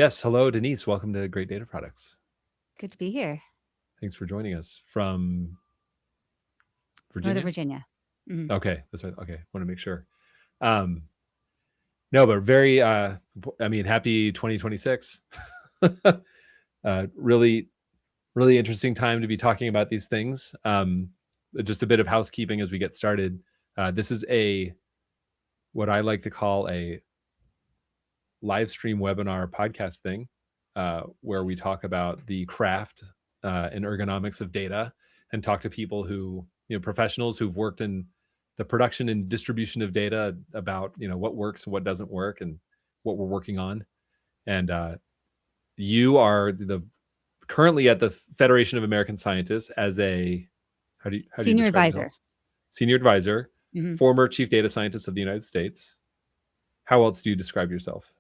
Yes, hello, Denice. Welcome to Great Data Products. Good to be here. Thanks for joining us from Northern Virginia. Virginia. Mhm. Okay, that's right. Okay, want to make sure. Um, no, but very. Happy 2026. Really, really interesting time to be talking about these things. Just a bit of housekeeping as we get started. This is what I like to call a live stream webinar podcast thing, where we talk about the craft and ergonomics of data and talk to people who, professionals who've worked in the production and distribution of data about, what works and what doesn't work and what we're working on. And you are currently at the Federation of American Scientists as a, how do you Senior describe yourself? advisor. Senior advisor, Mhm. former chief data scientist of the United States. How else do you describe yourself?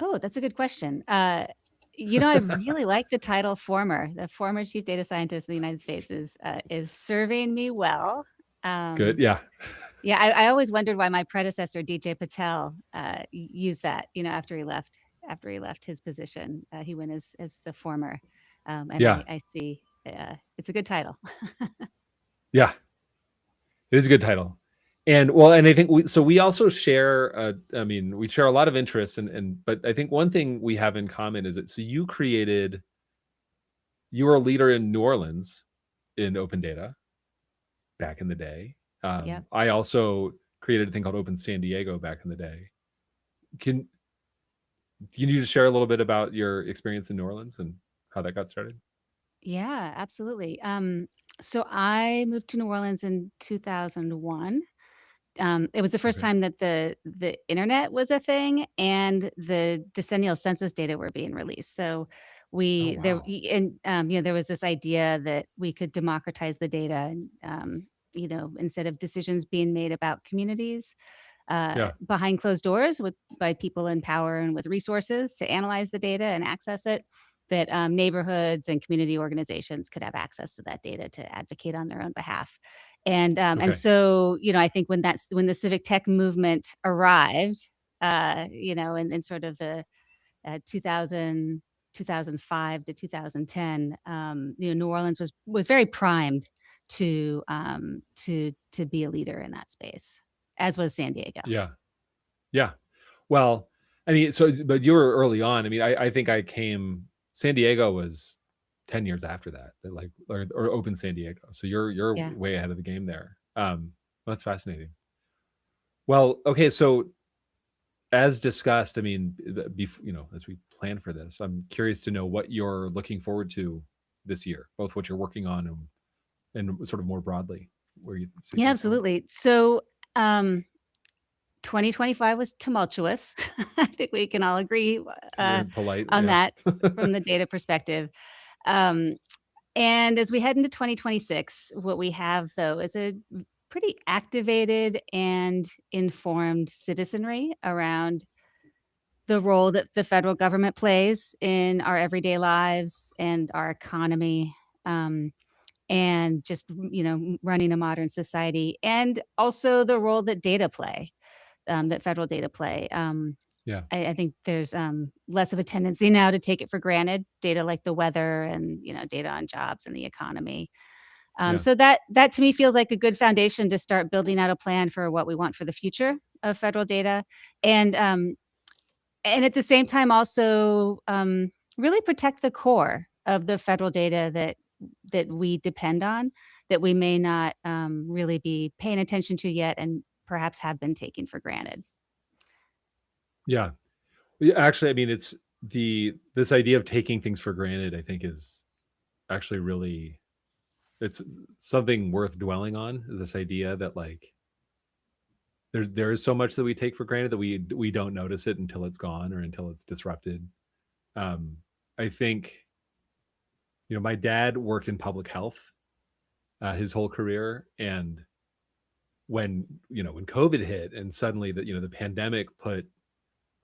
Oh, that's a good question. I really like the title former. The former chief data scientist of the United States is serving me well. Good. Yeah. Yeah, I always wondered why my predecessor, DJ Patel, used that. After he left his position, he went as the former. And Yeah. I see it's a good title. Yeah. It is a good title. And I think we also share, we share a lot of interests but I think one thing we have in common is that, so you were a leader in New Orleans in open data back in the day. Yep. I also created a thing called Open San Diego back in the day. Can you just share a little bit about your experience in New Orleans and how that got started? Yeah, absolutely. So I moved to New Orleans in 2001. It was the first Okay. time that the internet was a thing and the decennial census data were being released. So Oh, we there wow. and there was this idea that we could democratize the data and instead of decisions being made about communities Yeah. behind closed doors by people in power and with resources to analyze the data and access it, that neighborhoods and community organizations could have access to that data to advocate on their own behalf. And Okay. so, I think when the civic tech movement arrived, in sort of the 2000, 2005 to 2010, New Orleans was very primed to be a leader in that space, as was San Diego. Yeah. Yeah. Well, but you were early on. I think San Diego was 10 years after that, or open San Diego. So you're Yeah. way ahead of the game there. That's fascinating. Well, okay. So as discussed, as we plan for this, I'm curious to know what you're looking forward to this year, both what you're working on and sort of more broadly, where you see Yeah, things going. absolutely. So, 2025 was tumultuous. I think we can all agree Very polite. on Yeah. that from the data perspective. Um, and as we head into 2026, what we have, though, is a pretty activated and informed citizenry around the role that the federal government plays in our everyday lives and our economy. And just running a modern society, and also the role that that federal data play. Yeah. I think there's less of a tendency now to take it for granted, data like the weather and data on jobs and the economy. Yeah. So that to me feels like a good foundation to start building out a plan for what we want for the future of federal data, and at the same time also really protect the core of the federal data that we depend on, that we may not really be paying attention to yet and perhaps have been taking for granted. Yeah. Yeah, actually, it's this idea of taking things for granted, I think, is actually really, it's something worth dwelling on. This idea that, like, there is so much that we take for granted that we don't notice it until it's gone or until it's disrupted. I think, my dad worked in public health his whole career, and when COVID hit and suddenly the pandemic put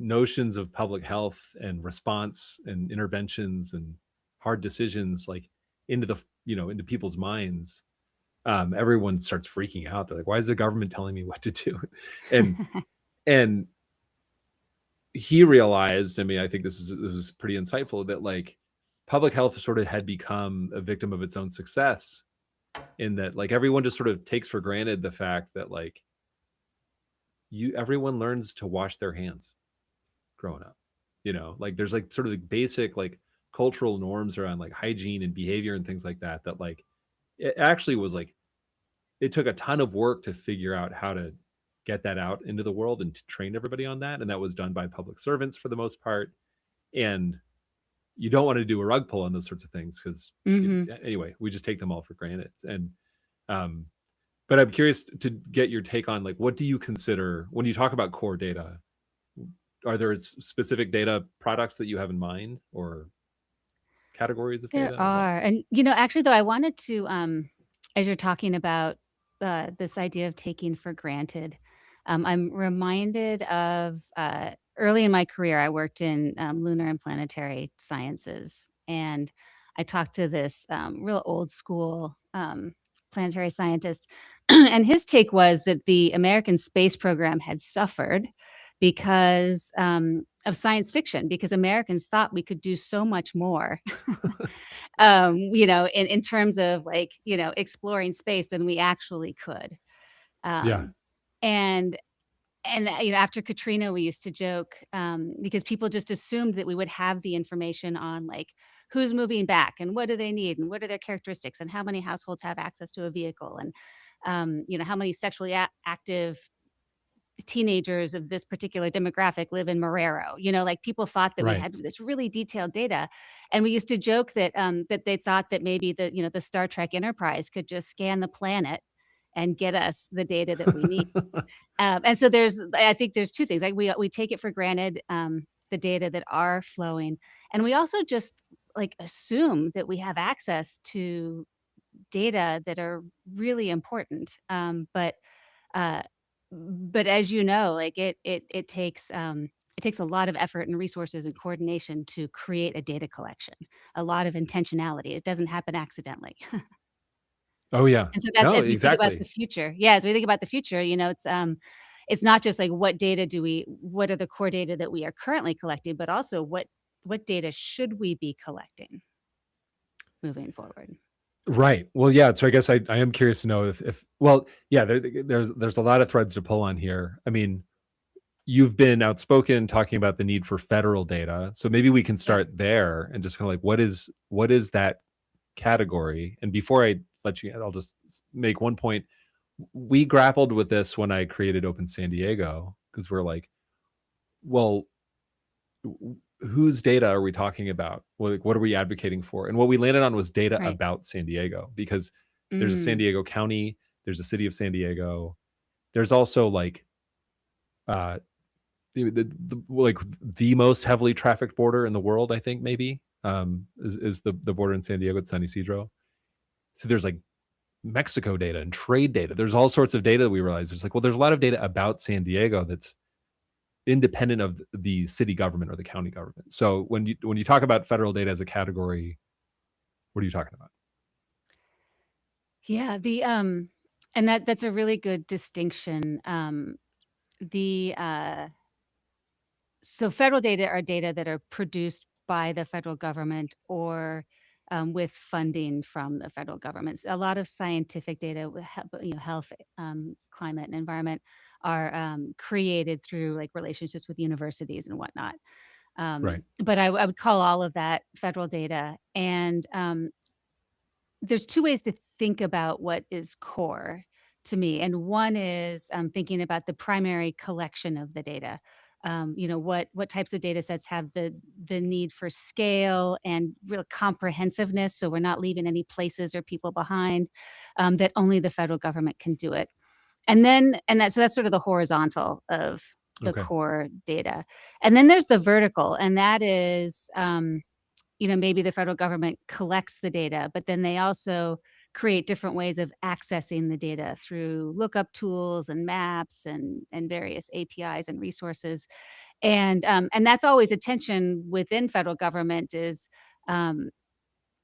notions of public health and response and interventions and hard decisions, like, into people's minds, everyone starts freaking out. They're like, why is the government telling me what to do? and and he realized, I mean, I think this is pretty insightful, that like public health sort of had become a victim of its own success, in that like everyone just sort of takes for granted the fact that like you everyone learns to wash their hands growing up. Like there's like sort of the basic like cultural norms around like hygiene and behavior and things like that, that like it actually was like it took a ton of work to figure out how to get that out into the world and to train everybody on that, and that was done by public servants for the most part. And you don't want to do a rug pull on those sorts of things, because Mhm. anyway, we just take them all for granted. And um but I'm curious to get your take on like, what do you consider when you talk about core data? Are there specific data products that you have in mind, or categories of There data? What? are, and, you know, actually, though, I wanted to, as you're talking about, this idea of taking for granted, I'm reminded of, early in my career, I worked in, lunar and planetary sciences, and I talked to this, real old school, planetary scientist, and his take was that the American space program had suffered because, of science fiction, because Americans thought we could do so much more in terms of like, exploring space than we actually could. Yeah. Um, and after Katrina, we used to joke because people just assumed that we would have the information on like who's moving back and what do they need and what are their characteristics and how many households have access to a vehicle and how many sexually active teenagers of this particular demographic live in Marrero. Like people thought that we Right. had this really detailed data. And we used to joke that that they thought that maybe the Star Trek Enterprise could just scan the planet and get us the data that we need. And so I think there's two things. Like we take it for granted, the data that are flowing. And we also just like assume that we have access to data that are really important. Uh, but as you know, like it takes a lot of effort and resources and coordination to create a data collection, a lot of intentionality. It doesn't happen accidentally. Oh yeah. And so that's No, as we think about the exactly. future. Yeah, as we think about the future, it's not just like what are the core data that we are currently collecting, but also what data should we be collecting moving forward? Right. Well, yeah. So I guess I am curious to know if well, yeah, there's a lot of threads to pull on here. I mean, you've been outspoken talking about the need for federal data. So maybe we can Yep. start there and just kind of like, what is that category? And before I let you, I'll just make one point. We grappled with this when I created Open San Diego, because we're like, well, whose data are we talking about? What are we advocating for? And what we landed on was data Right. about San Diego, because there's a San Mm, Diego County, there's a city of San Diego. There's also like uh like the most heavily trafficked border in the world, I think maybe. Is the border in San Diego at San Isidro. So there's like Mexico data and trade data. There's all sorts of data that we realize. There's like, well, there's a lot of data about San Diego that's independent of the city government or the county government. So when you talk about federal data as a category, what are you talking about? yeah, and that's a really good distinction. The So federal data are data that are produced by the federal government or with funding from the federal government. A lot of scientific data, with health, climate, and environment, are created through like relationships with universities and whatnot. Right. But I would call all of that federal data. And there's 2 ways to think about what is core to me, and one is, thinking about the primary collection of the data. What types of data sets have the need for scale and real comprehensiveness, so we're not leaving any places or people behind, that only the federal government can do it. That's sort of the horizontal of the Okay. core data. And then there's the vertical, and that is, maybe the federal government collects the data, but then they also create different ways of accessing the data through lookup tools and maps and various APIs and resources. And that's always a tension within federal government is um,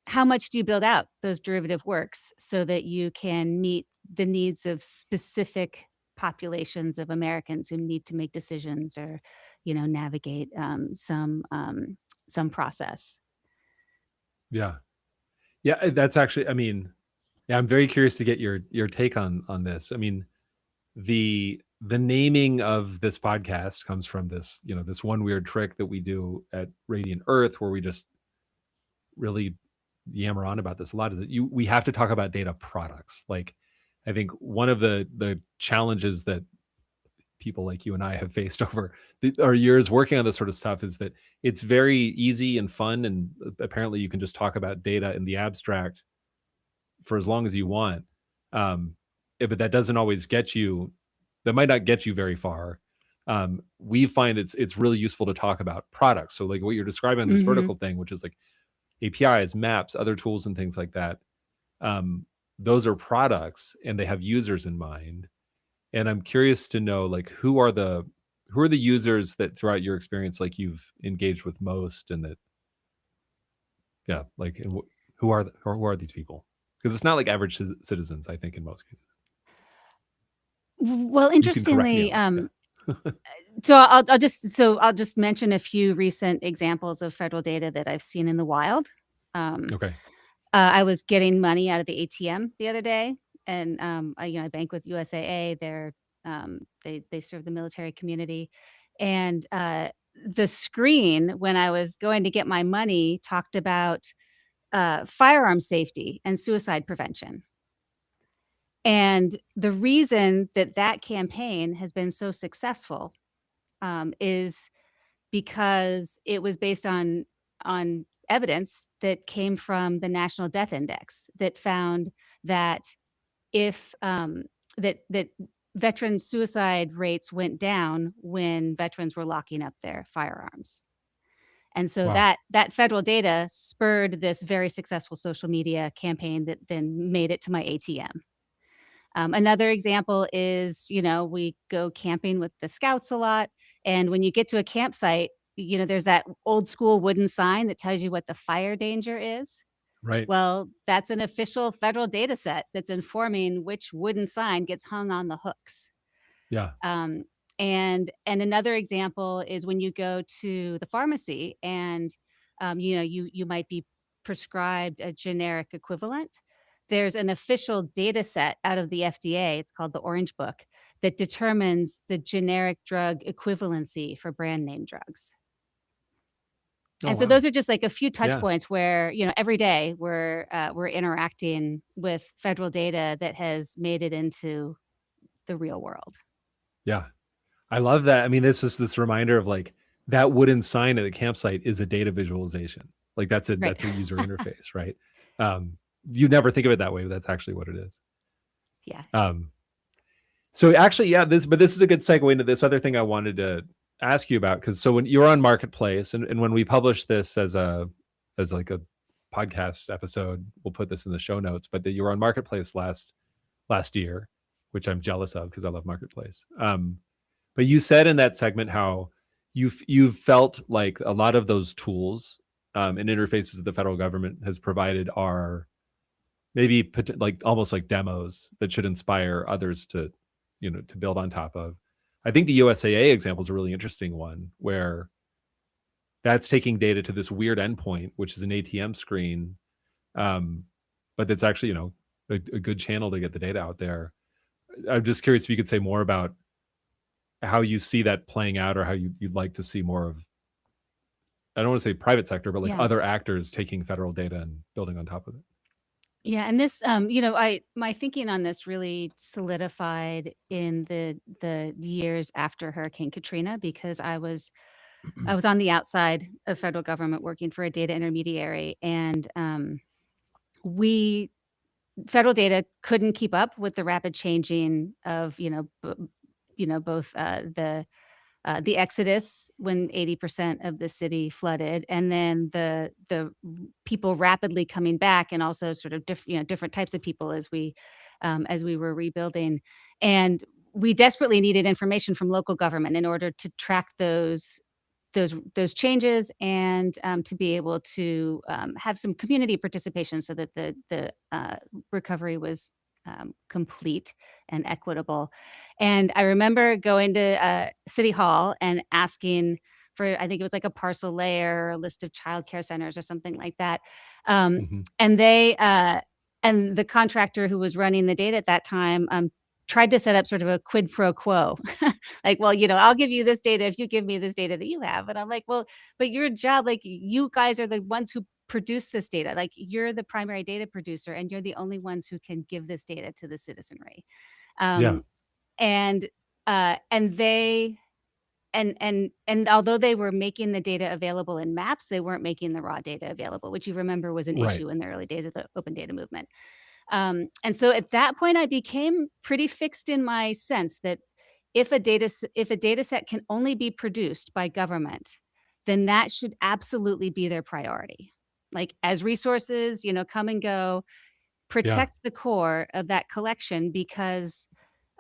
how much do you build out those derivative works so that you can meet the needs of specific populations of Americans who need to make decisions or navigate some process. Yeah. Yeah, that's actually, I mean, yeah, I'm very curious to get your take on this. I mean, the naming of this podcast comes from this, this one weird trick that we do at Radiant Earth where we just really yammer on about this a lot is that we have to talk about data products. Like I think one of the challenges that people like you and I have faced over our years working on this sort of stuff is that it's very easy and fun and apparently you can just talk about data in the abstract for as long as you want. But that doesn't always get you. That might not get you very far. We find it's really useful to talk about products. So like what you're describing this Hmm. vertical thing, which is like APIs, maps, other tools, and things like that. Those are products, and they have users in mind. And I'm curious to know like who are the users that throughout your experience like you've engaged with most, and that yeah, like and who are these people? Because it's not like average citizens, I think, in most cases. Well, You can correct me interestingly, on that. Yeah. I'll just mention a few recent examples of federal data that I've seen in the wild. Um, Okay. I was getting money out of the ATM the other day, and I bank with USAA. They serve the military community, and the screen when I was going to get my money talked about firearm safety and suicide prevention. And the reason that that campaign has been so successful is because it was based on evidence that came from the National Death Index that found that if that veteran suicide rates went down when veterans were locking up their firearms. And so Wow. that federal data spurred this very successful social media campaign that then made it to my ATM. Another example is, we go camping with the scouts a lot. And when you get to a campsite, there's that old school wooden sign that tells you what the fire danger is. Right. Well, that's an official federal data set that's informing which wooden sign gets hung on the hooks. Yeah. Um, and another example is when you go to the pharmacy and you might be prescribed a generic equivalent. There's an official data set out of the FDA. It's called the Orange Book that determines the generic drug equivalency for brand name drugs. Oh, And so wow. those are just like a few touch Yeah. points where, every day we're interacting with federal data that has made it into the real world. Yeah. I love that. I mean, this is this reminder of like that wooden sign at the campsite is a data visualization. Like that's a Right. that's a user interface, right? Um, you never think of it that way, but that's actually what it is. Yeah. Um, so actually, yeah, this is a good segue into this other thing I wanted to ask you about because so when you're on Marketplace and when we publish this as like a podcast episode, we'll put this in the show notes. But that you were on Marketplace last year, which I'm jealous of because I love Marketplace. But you said in that segment how you've felt like a lot of those tools and interfaces the federal government has provided are maybe like almost like demos that should inspire others to to build on top of. I think the USAA example is a really interesting one where that's taking data to this weird endpoint, which is an ATM screen, um, but that's actually a good channel to get the data out there. I'm just curious if you could say more about how you see that playing out or how you'd like to see more of, I don't want to say private sector, but like Yeah. other actors taking federal data and building on top of it. Yeah, and this, I my thinking on this really solidified in the years after Hurricane Katrina because I was on the outside of federal government working for a data intermediary, and we federal data couldn't keep up with the rapid changing of both the exodus when 80% of the city flooded, and then the people rapidly coming back, and also sort of different types of people as we were rebuilding, and we desperately needed information from local government in order to track those changes and to be able to have some community participation so that the recovery was complete and equitable. And I remember going to City Hall and asking for, I think it was like a parcel layer, a list of childcare centers or something like that. Mhm. And and the contractor who was running the data at that time tried to set up sort of a quid pro quo. Like, well, I'll give you this data if you give me this data that you have. And I'm like, well, but your job, like, you guys are the ones who produce this data. Like, you're the primary data producer, and you're the only ones who can give this data to the citizenry. Yeah. Um, and and they and although they were making the data available in maps, they weren't making the raw data available, which you remember was an Right. issue in the early days of the open data movement. And so at that point, I became pretty fixed in my sense that if a data set can only be produced by government, then that should absolutely be their priority. Like, as resources, come and go, Yeah. protect the core of that collection, because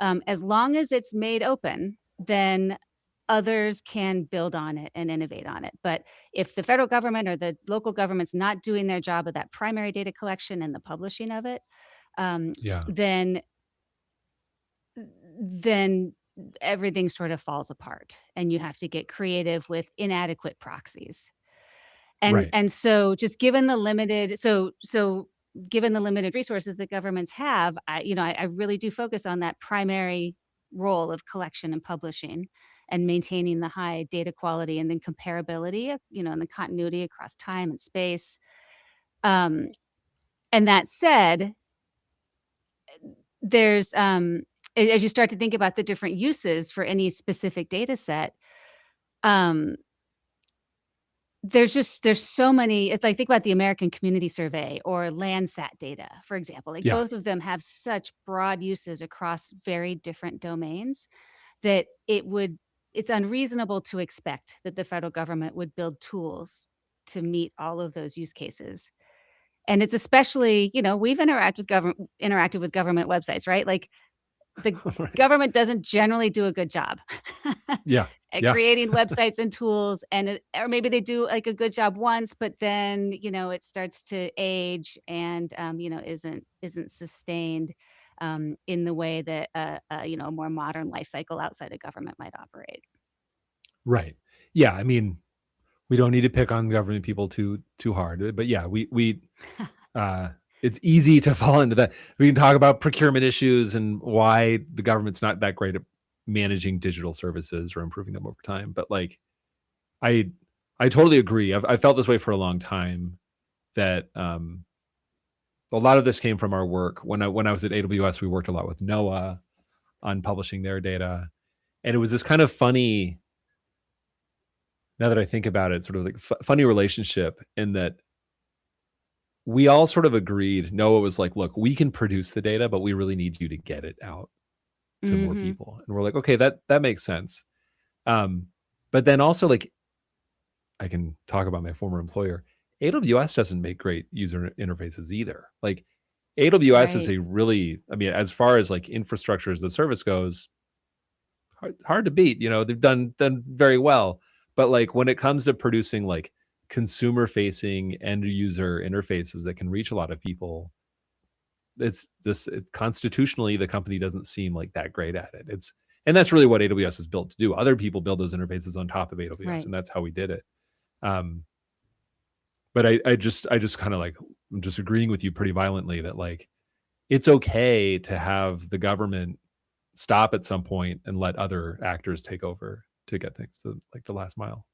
as long as it's made open, then others can build on it and innovate on it. But if the federal government or the local government's not doing their job of that primary data collection and the publishing of it, um, Yeah. then then everything sort of falls apart, and you have to get creative with inadequate proxies. Right. And so just given the limited so given the limited resources that governments have, I really do focus on that primary role of collection and publishing and maintaining the high data quality and then comparability, and the continuity across time and space. Um, and that said, there's as you start to think about the different uses for any specific data set, um, there's so many. It's like, think about the American Community Survey or Landsat data, for example. Like, Yeah. both of them have such broad uses across very different domains that it's unreasonable to expect that the federal government would build tools to meet all of those use cases. And it's especially, we've interacted with government websites, right? Like, the Right. government doesn't generally do a good job Yeah. at Yeah. creating websites and tools, or maybe they do, like, a good job once, but then, it starts to age and, isn't sustained, in the way that, a more modern life cycle outside of government might operate. Right. Yeah, I mean, we don't need to pick on government people too hard, but yeah, uh, it's easy to fall into that. We can talk about procurement issues and why the government's not that great at managing digital services or improving them over time, but, like, I I totally agree. I've felt this way for a long time that, a lot of this came from our work. When I was at AWS, we worked a lot with NOAA on publishing their data, and it was this kind of funny, now that I think about it, sort of like funny relationship in that we all sort of agreed. NOAA was like, "Look, we can produce the data, but we really need you to get it out to more Mhm. people." And we're like, "Okay, that makes sense." Um, but then also, like, I can talk about my former employer. AWS doesn't make great user interfaces either. Like, AWS is Right. a really, I mean, as far as like infrastructure as a service goes, hard to beat. They've done very well. But, like, when it comes to producing like consumer facing end user interfaces that can reach a lot of people, constitutionally the company doesn't seem like that great at it. And that's really what AWS is built to do. Other people build those interfaces on top of AWS, Right. and that's how we did it. Um, but I just kind of like, I'm just agreeing with you pretty violently that, like, it's okay to have the government stop at some point and let other actors take over to get things to, like, the last mile.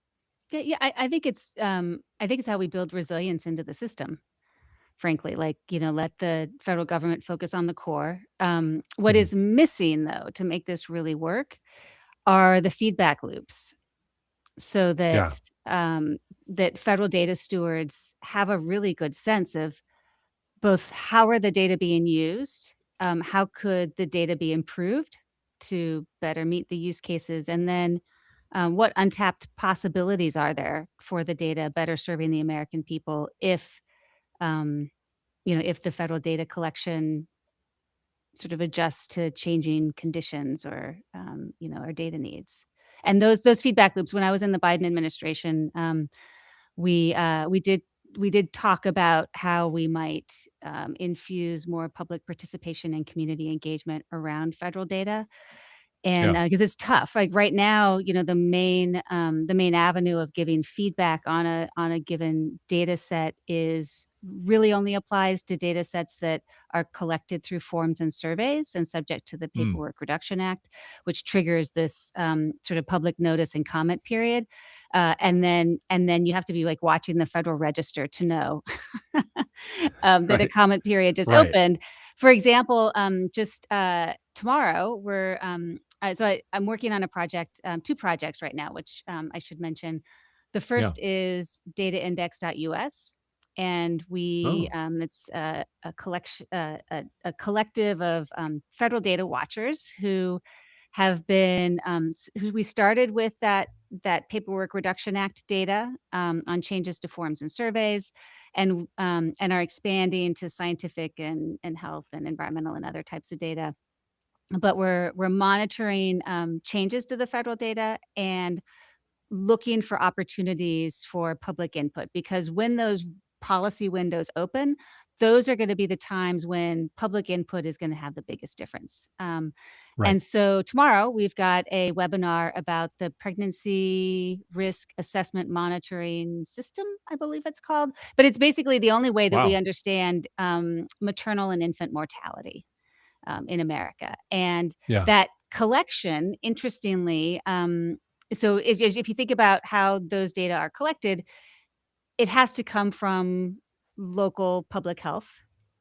Yeah, yeah, I think it's how we build resilience into the system, frankly. Like, let the federal government focus on the core. What Mhm. is missing, though, to make this really work are the feedback loops, so Yeah. that federal data stewards have a really good sense of both how are the data being used, how could the data be improved to better meet the use cases, and then what untapped possibilities are there for the data better serving the American people um, if the federal data collection sort of adjusts to changing conditions or our data needs. And those feedback loops, when I was in the Biden administration, we did did talk about how we might infuse more public participation and community engagement around federal data. And, Yeah. because it's tough, like, right now, the main avenue of giving feedback on a given data set is really only applies to data sets that are collected through forms and surveys and subject to the Mm. Paperwork Reduction Act, which triggers this, sort of public notice and comment period, and then you have to be, like, watching the Federal Register to know, that a Right. comment period just Right. opened. For example, just, tomorrow, I'm working on a project, 2 projects right now, which, I should mention. The Yeah. first is dataindex.us, and Oh. it's a collective of, federal data watchers who have been, who we started with that Paperwork Reduction Act data, on changes to forms and surveys, and are expanding to scientific and health and environmental and other types of data. But we're monitoring, changes to the federal data and looking for opportunities for public input, because when those policy windows open, those are gonna be the times when public input is gonna have the biggest difference. Right. And so tomorrow, we've got a webinar about the Pregnancy Risk Assessment Monitoring System, I believe it's called, but it's basically the only way that we Wow. understand, maternal and infant mortality, in America. And Yeah. that collection, interestingly, so if you think about how those data are collected, it has to come from local public health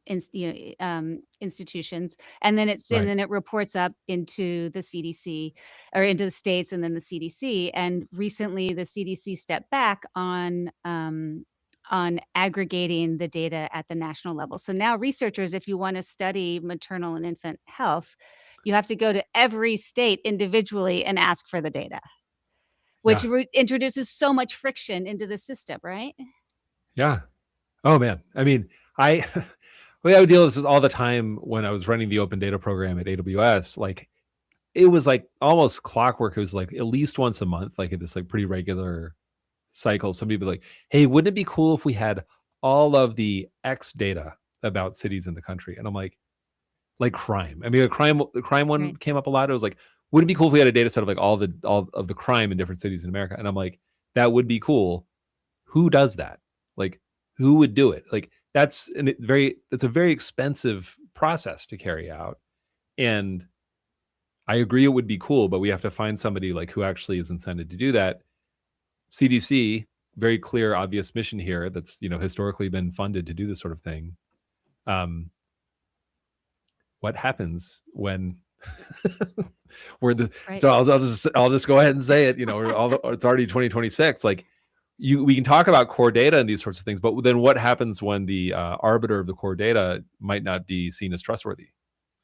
institutions, and Right. then it reports up into the CDC or into the states and then the CDC. And recently, the CDC stepped back on aggregating the data at the national level. So now researchers, if you want to study maternal and infant health, you have to go to every state individually and ask for the data, which Yeah. introduces so much friction into the system, right? Yeah. Oh, man. I mean, I well, I would deal with this all the time when I was running the open data program at AWS. Like, it was, like, almost clockwork. It was, like, at least once a month, like, this, like, pretty regular cycle. Somebody would be like, "Hey, wouldn't it be cool if we had all of the X data about cities in the country?" And I'm like crime. I mean, the crime one Right. came up a lot. It was like, "Wouldn't it be cool if we had a data set of, like, all of the crime in different cities in America?" And I'm like, "That would be cool. Who does that? Like, who would do it?" Like, that's a very expensive process to carry out, and I agree it would be cool, but we have to find somebody, like, who actually is incented to do that. CDC, very clear, obvious mission here that's, historically been funded to do this sort of thing. Um, what happens when we're the Right. so I'll just go ahead and say it, it's already 2026. Like, we can talk about core data and these sorts of things, but then what happens when the arbiter of the core data might not be seen as trustworthy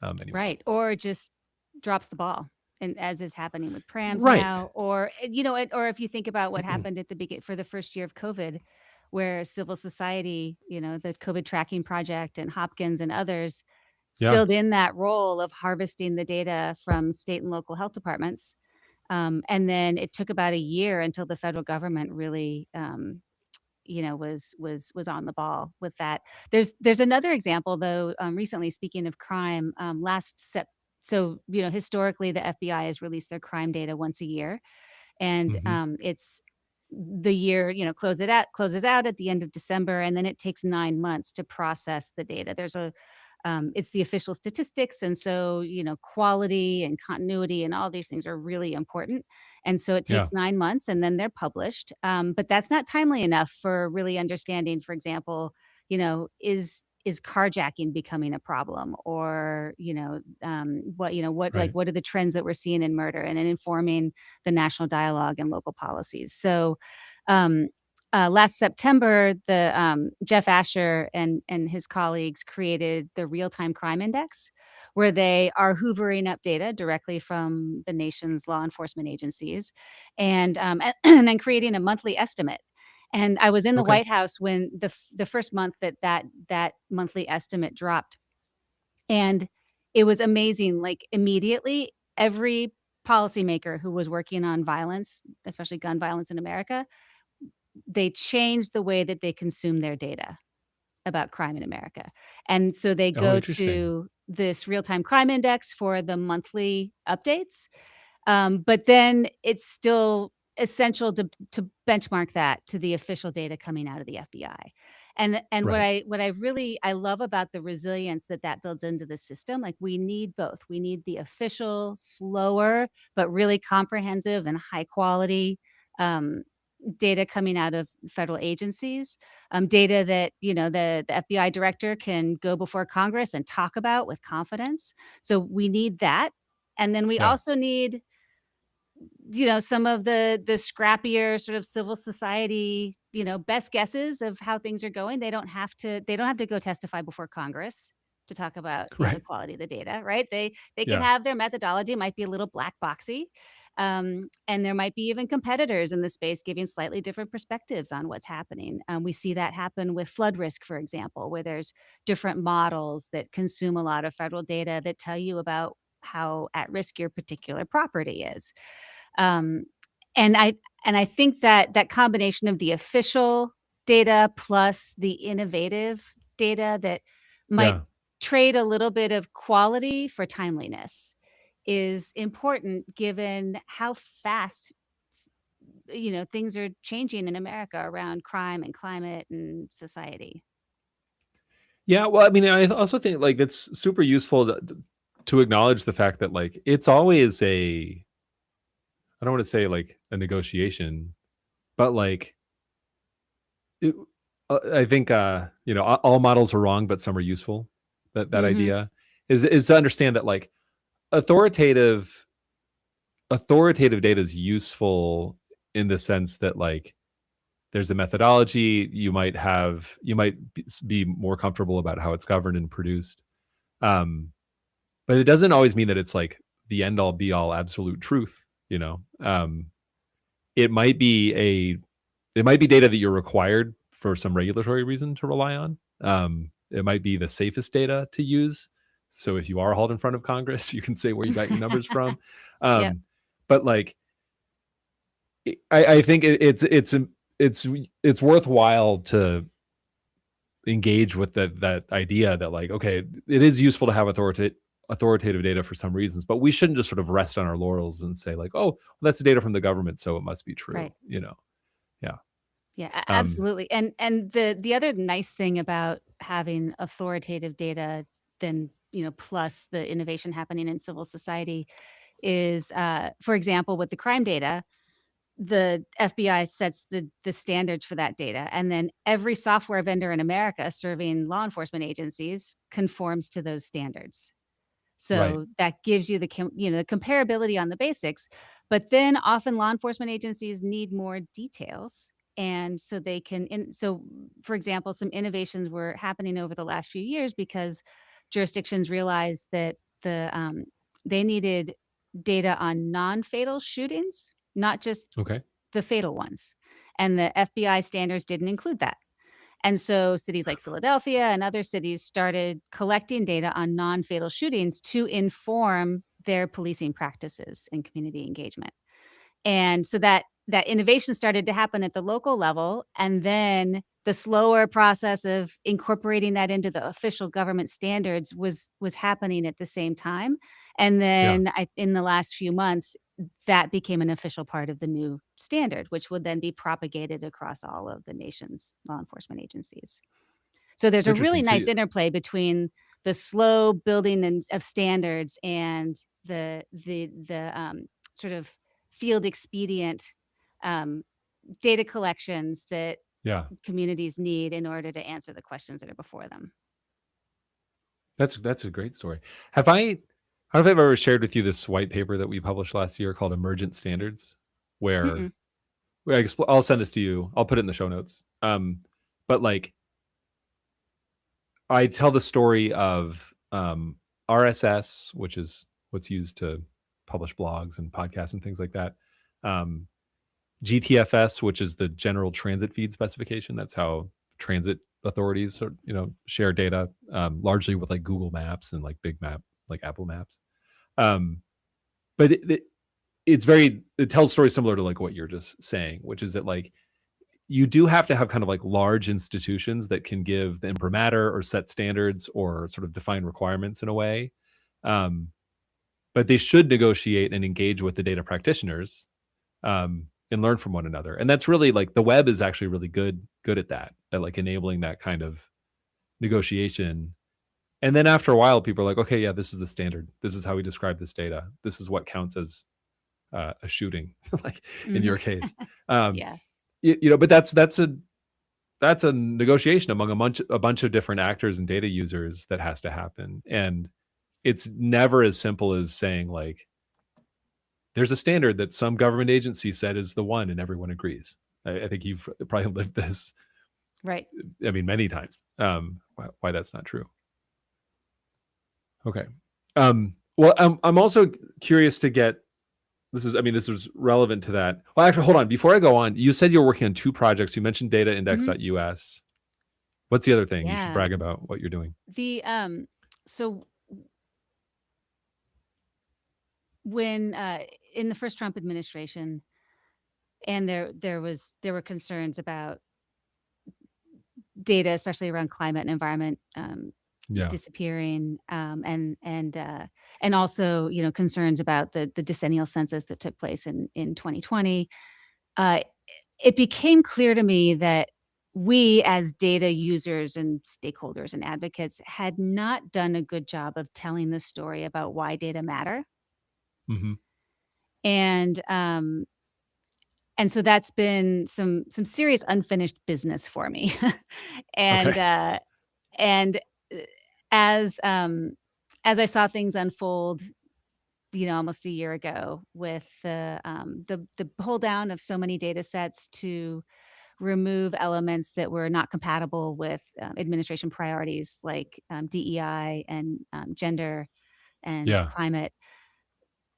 anymore? Right, or just drops the ball, and as is happening with prams Right. now, or if you think about what happened at the begin for the first year of COVID, where civil society, the COVID tracking project and Hopkins and others Yeah. filled in that role of harvesting the data from state and local health departments, and then it took about a year until the federal government really, was on the ball with that. There's another example though, recently, speaking of crime, historically, the FBI has released their crime data once a year, and, Hmm. it's the year, closes out at the end of December, and then it takes 9 months to process the data. It's the official statistics, and so, quality and continuity and all these things are really important, and so it Yeah. takes 9 months, and then they're published, but that's not timely enough for really understanding, for example, is carjacking becoming a problem? Or, Right. what are the trends that we're seeing in murder, and in informing the national dialogue and local policies? So, um, last September, the Jeff Asher and his colleagues created the Real Time Crime Index, where they are hoovering up data directly from the nation's law enforcement agencies, and then creating a monthly estimate. And I was in the Okay. White House when the first month that monthly estimate dropped, and it was amazing. Like, immediately, every policymaker who was working on violence, especially gun violence in America, they changed the way that they consume their data about crime in America. And so they Oh, go interesting. to this real-time crime index for the monthly updates, but then it's still essential to benchmark that to the official data coming out of the FBI. And Right. what I really I love about the resilience that that builds into the system, like, we need both. We need the official, slower, but really comprehensive and high quality, um, data coming out of federal agencies, data that, the FBI director can go before Congress and talk about with confidence. So we need that. And then we Yeah. also need, some of the scrappier sort of civil society, best guesses of how things are going. They don't have to go testify before Congress to talk about, the Right. quality of the data, right? They can Yeah. have their methodology, might be a little black boxy. And there might be even competitors in the space giving slightly different perspectives on what's happening. We see that happen with flood risk, for example, where there's different models that consume a lot of federal data that tell you about how at risk your particular property is. Um, and I think that that combination of the official data plus the innovative data that might Yeah. trade a little bit of quality for timeliness is important given how fast, things are changing in America around crime and climate and society. Yeah, well, I mean, I also think, like, it's super useful to acknowledge the fact that, like, it's always I don't wanna say, like, a negotiation, but, like, it I think, all models are wrong, but some are useful. That Mhm. idea is to understand that, like, authoritative authoritative data is useful in the sense that, like, there's a methodology, you might be more comfortable about how it's governed and produced. Um, but it doesn't always mean that it's, like, the end all be all absolute truth, you know? It might be a it might be data that you're required for some regulatory reason to rely on. It might be the safest data to use. So if you are hauled in front of Congress, you can say where you got your numbers from. Yep. Um, but, like, I think it's it's worthwhile to engage with that idea that, like, okay, it is useful to have authoritative data for some reasons, but we shouldn't just sort of rest on our laurels and say, like, oh, well, that's the data from the government, so it must be true, Right. you know? Yeah. Yeah, Um, absolutely. And the other nice thing about having authoritative data than, plus the innovation happening in civil society is, for example, with the crime data, the FBI sets the standards for that data, and then every software vendor in America serving law enforcement agencies conforms to those standards. right. So that gives you the comparability on the basics, but then often law enforcement agencies need more details, and so they can so, for example, some innovations were happening over the last few years because jurisdictions realized that they needed data on non-fatal shootings, not just Okay. the fatal ones, and the FBI standards didn't include that. And so cities like Philadelphia and other cities started collecting data on non-fatal shootings to inform their policing practices and community engagement. And so that innovation started to happen at the local level, and then the slower process of incorporating that into the official government standards was happening at the same time. And Yeah. then in the last few months, that became an official part of the new standard, which would then be propagated across all of the nation's law enforcement agencies. So there's a really Interesting. So nice interplay between the slow building of standards and the sort of field expedient, um, data collections that yeah, communities need in order to answer the questions that are before them. that's a great story. I don't know if I've ever shared with you this white paper that we published last year called Emergent Standards, where Mm-mm. I'll send this to you. I'll put it in the show notes. But, like, I tell the story of RSS, which is what's used to publish blogs and podcasts and things like that. Um, GTFS, which is the General Transit Feed Specification. That's how transit authorities share data, largely with, like, Google Maps and, like, Big Map, like Apple Maps. Um, but it tells stories similar to, like, what you're just saying, which is that, like, you do have to have kind of like large institutions that can give the imprimatur or set standards or sort of define requirements in a way. Um, but they should negotiate and engage with the data practitioners, and learn from one another. And that's really like the web is actually really good at that, at like enabling that kind of negotiation. And then after a while, people are like, okay, yeah, this is the standard. This is how we describe this data. This is what counts as a shooting, like in Mhm. your case. Um, Yeah. but that's a negotiation among a bunch of different actors and data users that has to happen. And it's never as simple as saying like, there's a standard that some government agency said is the one and everyone agrees. I think you've probably lived this, Right. I mean, many times, why that's not true. Okay. Well, I'm also curious to get, this is relevant to that. Well, actually, hold on. Before I go on, you said you're working on 2 projects. You mentioned Mhm. dataindex.us. What's the other thing? You should Yeah. brag about what you're doing. The so when in the first Trump administration, and there were concerns about data, especially around climate and environment, Yeah. disappearing, and also, concerns about the decennial census that took place in 2020. Uh, it became clear to me that we, as data users and stakeholders and advocates, had not done a good job of telling the story about why data matter. Mhm. And so that's been some serious unfinished business for me. Okay. and and uh, as as I saw things unfold, almost a year ago with the pull down of so many data sets to remove elements that were not compatible with administration priorities like DEI and gender and Yeah. climate.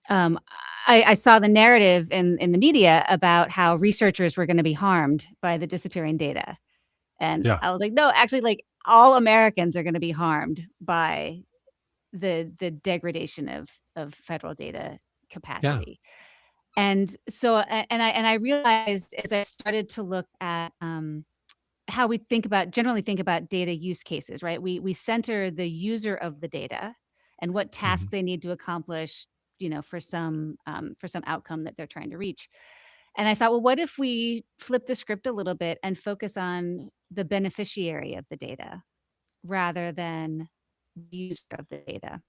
Um, I saw the narrative in the media about how researchers were going to be harmed by the disappearing data, and Yeah. I was like, no, actually, like all Americans are going to be harmed by the degradation of federal data Yeah. capacity. And so, and I realized as I started to look at how we generally think about data use cases, right? We center the user of the data and what task Mhm. they need to accomplish, for some outcome that they're trying to reach. And I thought, well, what if we flip the script a little bit and focus on the beneficiary of the data rather than the user of the data?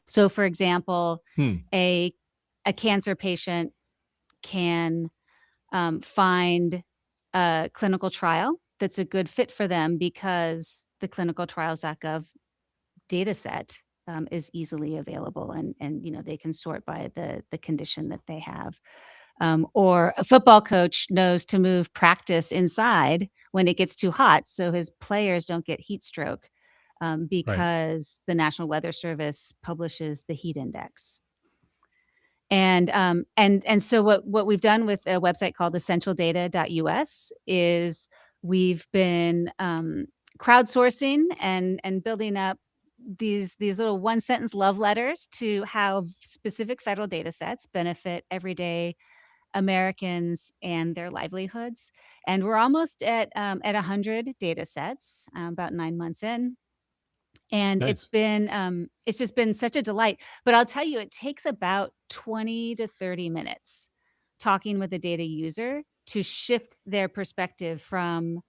So, for example, Hmm. a a cancer patient can find a clinical trial that's a good fit for them because the clinicaltrials.gov data set is easily available, and they can sort by the condition that they have. Or a football coach knows to move practice inside when it gets too hot so his players don't get heat stroke, Right. because the National Weather Service publishes the heat index. And so what we've done with a website called essentialdata.us is we've been crowdsourcing and building up these little one sentence love letters to how specific federal data sets benefit everyday Americans and their livelihoods. And we're almost at 100 data sets, about 9 months in, and Nice. it's just been such a delight. But I'll tell you, it takes about 20 to 30 minutes talking with a data user to shift their perspective from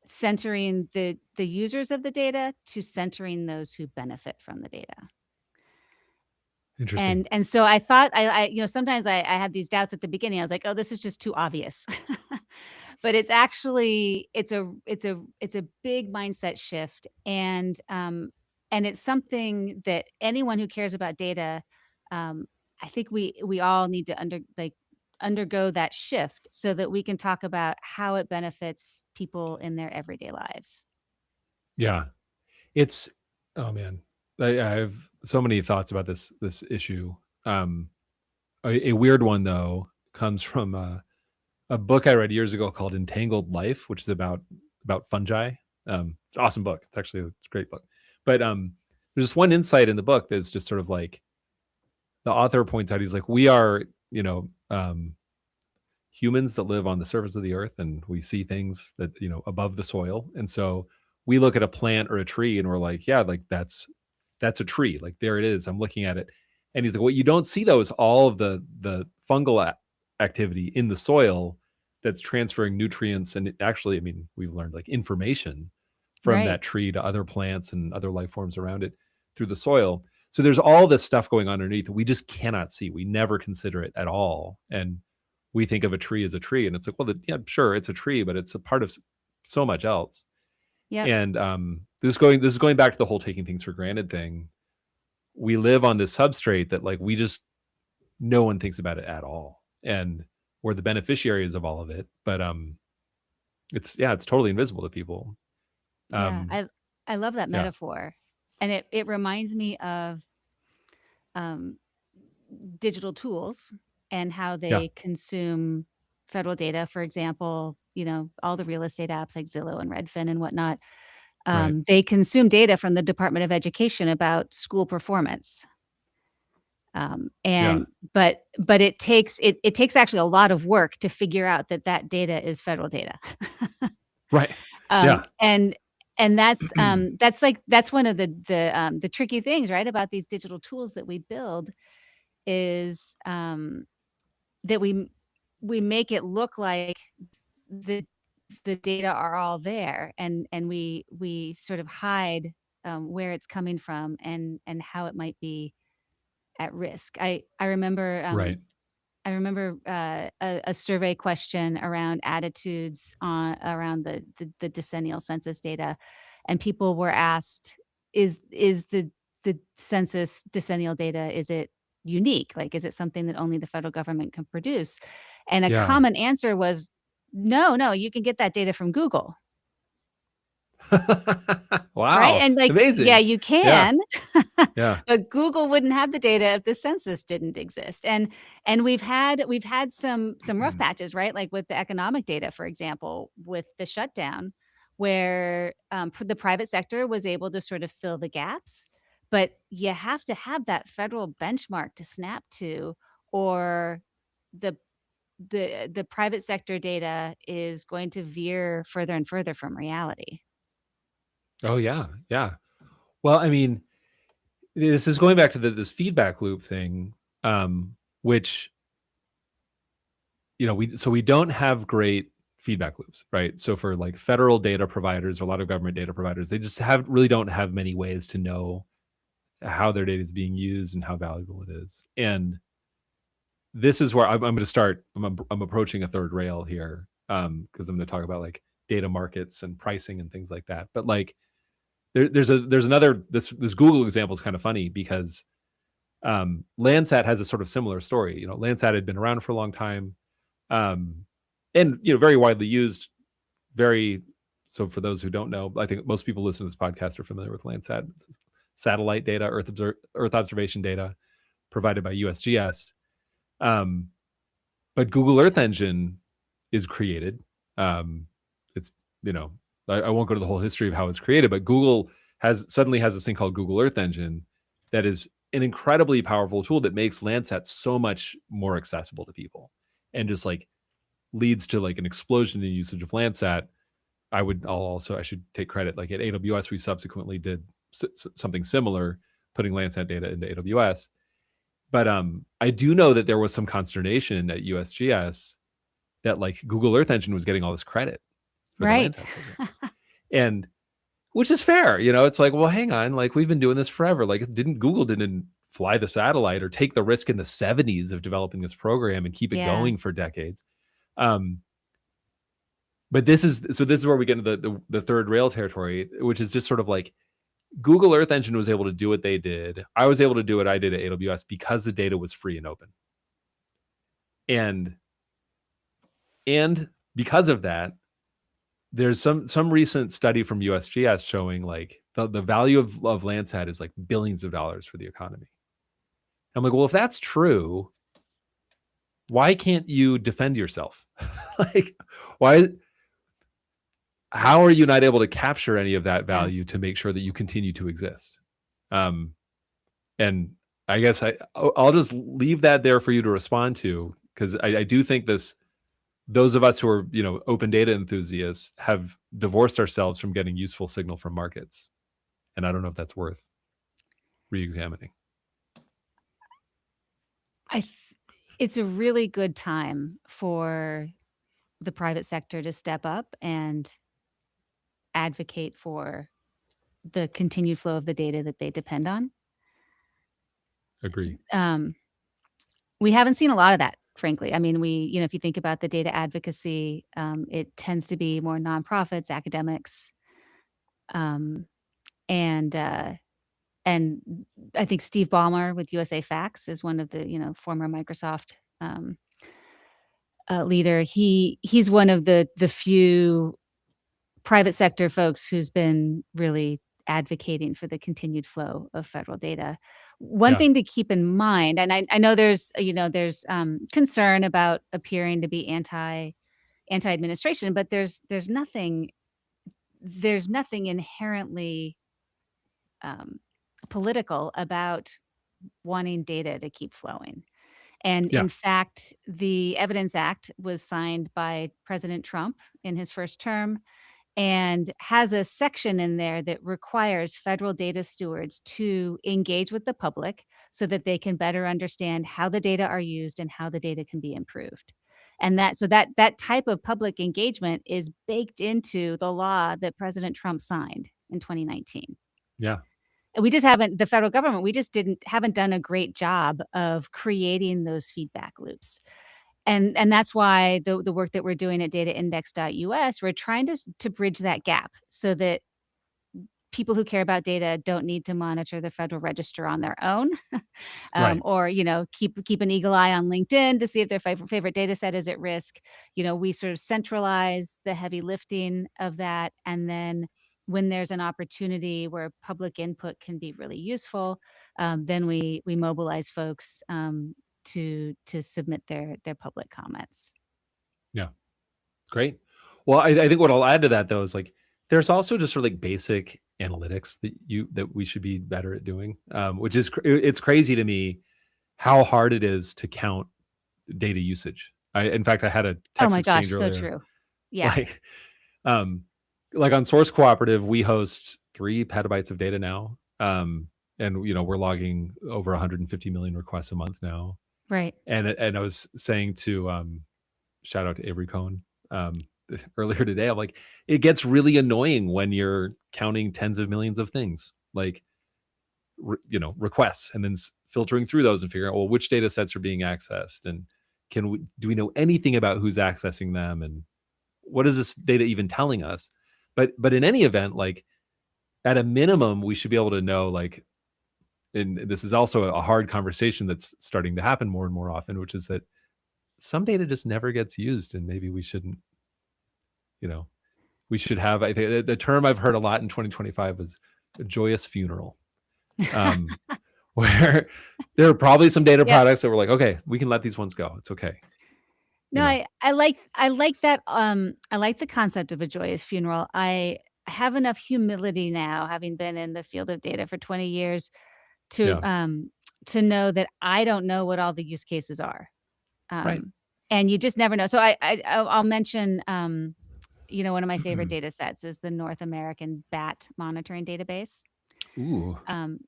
centering the users of the data to centering those who benefit from the data. Interesting. And so I thought, sometimes I had these doubts at the beginning. I was like, "Oh, this is just too obvious." But it's actually it's a big mindset shift, and it's something that anyone who cares about data, I think we all need to undergo that shift so that we can talk about how it benefits people in their everyday lives. Yeah. It's oh man. I have so many thoughts about this issue. Um, a weird one though comes from a book I read years ago called Entangled Life, which is about fungi. It's an awesome book. It's a great book. But there's just one insight in the book that's just sort of like the author points out. He's like, we are, humans that live on the surface of the earth, and we see things that, above the soil. And so we look at a plant or a tree and we're like, yeah, like that's a tree. Like there it is. I'm looking at it. And he's like, what you don't see though is all of the fungal activity in the soil that's transferring nutrients. And actually, I mean, we've learned like information from Right. that tree to other plants and other life forms around it through the soil. So there's all this stuff going on underneath that we just cannot see. We never consider it at all. And we think of a tree as a tree. And it's like, well, yeah, sure, it's a tree, but it's a part of so much else. Yep. And this is going back to the whole taking things for granted thing. We live on this substrate that like we just no one thinks about it at all. And we're the beneficiaries of all of it. But it's totally invisible to people. Yeah. Um, I love that yeah, metaphor. And it reminds me of um, digital tools and how yeah, they consume federal data. For example, all the real estate apps like Zillow and Redfin and whatnot, right. they consume data from the Department of Education about school performance. Yeah, And but it takes actually a lot of work to figure out that that data is federal data. right. Um, Yeah. and and that's one of the tricky things, right, about these digital tools that we build is, that we make it look like the the data are all there, and we sort of hide, where it's coming from and how it might be at risk. Right. I remember a survey question around attitudes on around the decennial census data, and people were asked, "Is the census decennial data, is it unique? Like, is it something that only the federal government can produce?" And a Yeah. common answer was, "No, no, you can get that data from Google." Right? Wow. And, like, yeah, Amazing. you Yeah. can, Yeah. but Google wouldn't have the data if the census didn't exist, and we've had some rough patches, right? Like, with the economic data, for example, with the shutdown, where, the private sector was able to sort of fill the gaps, but you have to have that federal benchmark to snap to, or the the private sector data is going to veer further and further from reality. Oh yeah. Yeah. Well, I mean, this is going back to this feedback loop thing, which we don't have great feedback loops, right? So for like federal data providers, or a lot of government data providers, they just really don't have many ways to know how their data is being used and how valuable it is. And this is where I'm going to start. I'm approaching a third rail here, because I'm going to talk about like data markets and pricing and things like that. But like there's another this Google example is kind of funny because Landsat has a sort of similar story. Landsat had been around for a long time, um, and very widely used. Very so for those who don't know, I think most people listening to this podcast are familiar with Landsat. It's satellite data, Earth observation data provided by USGS. Um, but Google Earth Engine is created. Um, it's I won't go to the whole history of how it's created, but Google suddenly has this thing called Google Earth Engine that is an incredibly powerful tool that makes Landsat so much more accessible to people, and just like leads to like an explosion in usage of Landsat. I should take credit. Like at AWS, we subsequently did something similar, putting Landsat data into AWS. But I do know that there was some consternation at USGS that like Google Earth Engine was getting all this credit for the Right. Landsat program, and which is fair. It's like, well, hang on, like we've been doing this forever. Like Google didn't fly the satellite or take the risk in the 70s of developing this program and keep it Yeah. going for decades. Um, but this is where we get into the third rail territory, which is just sort of like Google Earth Engine was able to do what they did. I was able to do what I did at AWS because the data was free and open. And because of that, there's some recent study from USGS showing like the value of Landsat is like billions of dollars for the economy. I'm like, well, if that's true, why can't you defend yourself? Like, why? How are you not able to capture any of that Yeah. value to make sure that you continue to exist? Um, and I guess I'll just leave that there for you to respond to, because I do think those of us who are, open data enthusiasts have divorced ourselves from getting useful signal from markets. And I don't know if that's worth re-examining. I th It's a really good time for the private sector to step up and advocate for the continued flow of the data that they depend on. Agree. Um, we haven't seen a lot of that, frankly. I mean, if you think about the data advocacy, it tends to be more nonprofits, academics, um, and and I think Steve Ballmer with USA Facts is one of the former Microsoft leader. He's one of the few private sector folks who's been really advocating for the continued flow of federal data. One Yeah. thing to keep in mind, and I know there's concern about appearing to be anti-administration, but there's nothing inherently um, political about wanting data to keep flowing. And Yeah. in fact, the Evidence Act was signed by President Trump in his first term and has a section in there that requires federal data stewards to engage with the public so that they can better understand how the data are used and how the data can be improved. And that type of public engagement is baked into the law that President Trump signed in 2019. Yeah. And we just haven't the federal government, we just didn't haven't done a great job of creating those feedback loops. And that's why the work that we're doing at dataindex.us, we're trying to bridge that gap so that people who care about data don't need to monitor the Federal Register on their own, Right. or keep an eagle eye on LinkedIn to see if their favorite data set is at risk. We sort of centralize the heavy lifting of that, and then when there's an opportunity where public input can be really useful, then we mobilize folks to submit their public comments. Yeah. Great. Well, I think what I'll add to that though is like there's also just sort of like basic analytics that we should be better at doing, which is it's crazy to me how hard it is to count data usage. In fact, I had a Oh text my gosh, exchange so earlier, true. Yeah. like, um, like on Source Cooperative, we host 3 petabytes of data now, and we're logging over 150 million requests a month now. Right. And I was saying to shout out to Avery Cohen earlier today. I'm like, it gets really annoying when you're counting tens of millions of things, like requests, and then filtering through those and figuring out, well, which data sets are being accessed, and do we know anything about who's accessing them, and what is this data even telling us? But in any event, like at a minimum, we should be able to know, like, and this is also a hard conversation that's starting to happen more and more often, which is that some data just never gets used, and maybe we shouldn't, you know, we should have, I think the term I've heard a lot in 2025 was a joyous funeral, um, where there are probably some data Yep. products that were like, okay, we can let these ones go. It's okay. You No, know? I like that, I like the concept of a joyous funeral. I have enough humility now, having been in the field of data for 20 years, to, Yeah. um, to know that I don't know what all the use cases are. Right. And you just never know. So I'll mention, one of my favorite data sets is the North American Bat Monitoring Database. Ooh.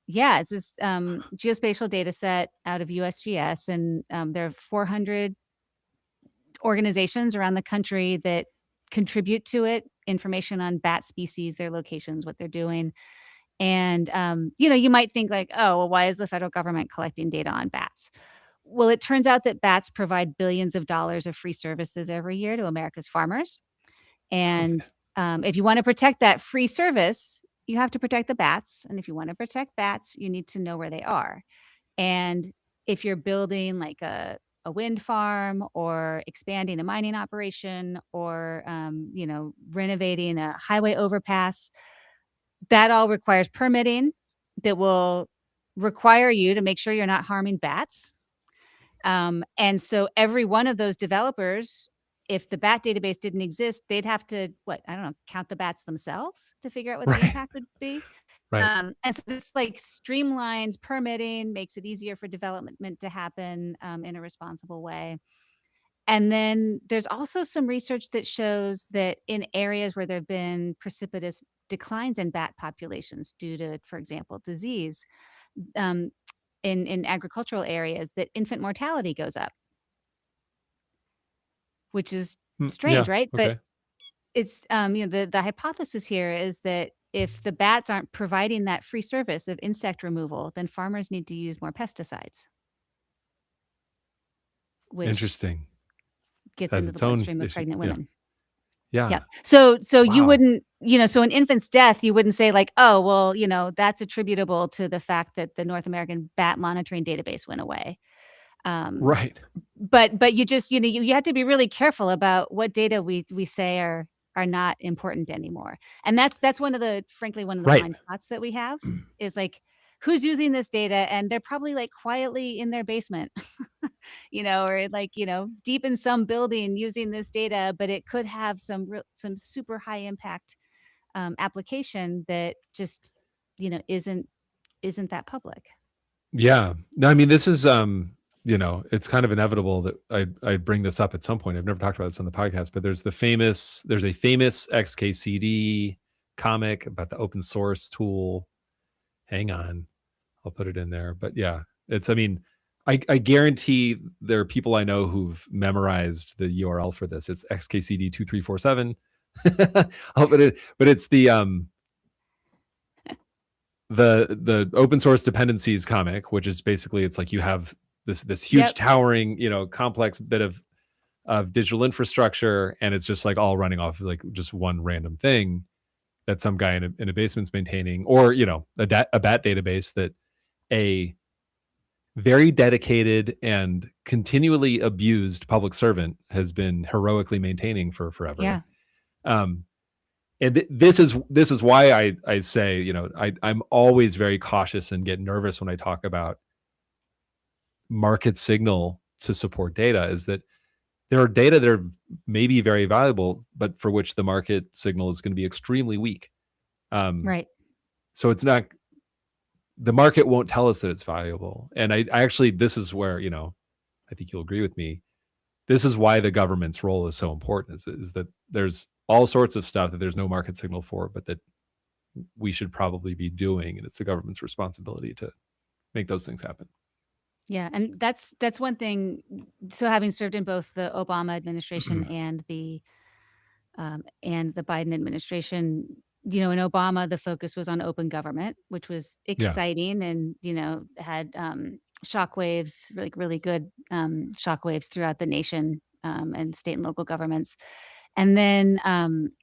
Yeah, it's this, geospatial data set out of USGS, and, there are 400 organizations around the country that contribute to it, information on bat species, their locations, what they're doing. And, you might think like, oh, well, why is the federal government collecting data on bats? Well, it turns out that bats provide billions of dollars of free services every year to America's farmers. And Okay. if you want to protect that free service, you have to protect the bats. And if you want to protect bats, you need to know where they are. And if you're building like a wind farm or expanding a mining operation or, renovating a highway overpass, that all requires permitting that will require you to make sure you're not harming bats. And so every one of those developers, if the bat database didn't exist, they'd have to, what, I don't know, count the bats themselves to figure out what the Right. impact would be. Right. And so this like streamlines permitting, makes it easier for development to happen in a responsible way. And then there's also some research that shows that in areas where there have been precipitous declines in bat populations due to, for example, disease, um, in agricultural areas, that infant mortality goes up, which is strange, Yeah. right? But Okay. it's, the hypothesis here is that if the bats aren't providing that free service of insect removal, then farmers need to use more pesticides, which Interesting. gets Has into the its own bloodstream of issue. pregnant Yeah. women. Yeah. Yeah. So you Wow. wouldn't, so an infant's death, you wouldn't say like, "Oh, well, that's attributable to the fact that the North American bat monitoring database went away." Um, Right. but you just, you have to be really careful about what data we say are not important anymore. And that's one of the frankly, one of the Right. blind spots that we have is like, who's using this data? And they're probably like quietly in their basement, or like, deep in some building using this data, but it could have some super high impact application that just, isn't that public. Yeah. No, I mean, this is, it's kind of inevitable that I bring this up at some point. I've never talked about this on the podcast, but there's a famous XKCD comic about the open source tool. Hang on, I'll put it in there. But yeah, I mean, I guarantee there are people I know who've memorized the URL for this. It's XKCD2347. But it's the open source dependencies comic, which is basically, it's like you have this huge Yep. towering, complex bit of digital infrastructure, and it's just like all running off like just one random thing that some guy in a basement's maintaining, or a bat database that a very dedicated and continually abused public servant has been heroically maintaining for forever. Yeah. Um, and this is why I say, I'm always very cautious and get nervous when I talk about market signal to support data, is that there are data that are maybe very valuable, but for which the market signal is going to be extremely weak. Right. So it's not, the market won't tell us that it's valuable. And I actually, this is where, I think you'll agree with me. This is why the government's role is so important, is that there's all sorts of stuff that there's no market signal for, but that we should probably be doing. And it's the government's responsibility to make those things happen. Yeah, and that's one thing. So having served in both the Obama administration and the Biden administration, in Obama, the focus was on open government, which was Yeah. exciting and, had shockwaves, like really good shockwaves throughout the nation, and state and local governments. And then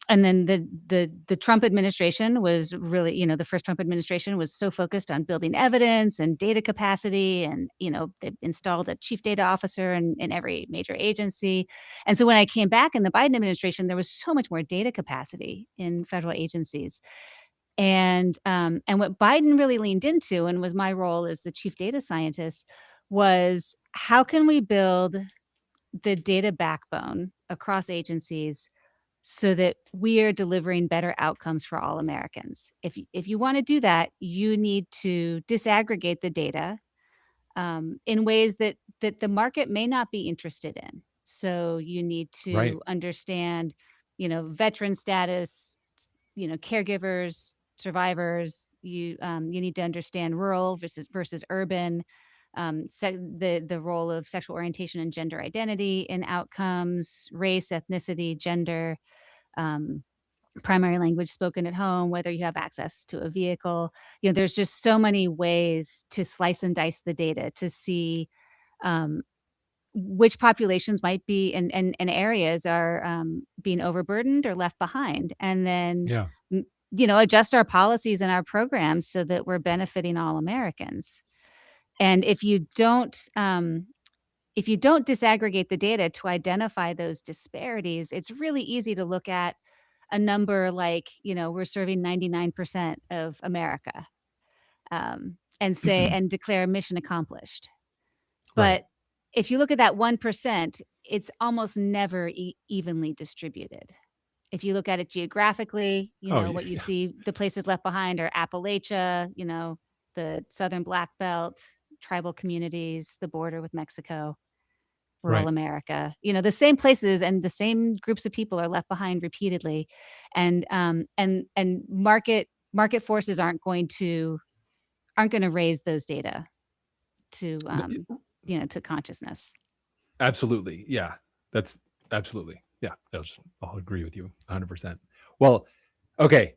the Trump administration was really, the first Trump administration was so focused on building evidence and data capacity, and they installed a chief data officer in every major agency. And so when I came back in the Biden administration, there was so much more data capacity in federal agencies. And what Biden really leaned into, and was my role as the chief data scientist, was how can we build the data backbone across agencies so that we are delivering better outcomes for all Americans. If you want to do that, you need to disaggregate the data in ways that the market may not be interested in. So you need Right. to understand, veteran status, caregivers, survivors. You need to understand rural versus urban. The role of sexual orientation and gender identity in outcomes, race, ethnicity, gender, um, primary language spoken at home, whether you have access to a vehicle. There's just so many ways to slice and dice the data to see um, which populations might be and areas are being overburdened or left behind, and then Yeah. adjust our policies and our programs so that we're benefiting all Americans. And if you don't disaggregate the data to identify those disparities, it's really easy to look at a number like, we're serving 99% of America, and declare mission accomplished. Right. But if you look at that 1%, it's almost never evenly distributed. If you look at it geographically, Oh, yeah. what you Yeah. see, the places left behind are Appalachia, the Southern Black Belt, tribal communities, the border with Mexico. rural Right. America. The same places and the same groups of people are left behind repeatedly, and market forces aren't gonna raise those data to, N- to consciousness. Absolutely. Yeah. That's absolutely. Yeah. I'll agree with you 100%. Well, okay.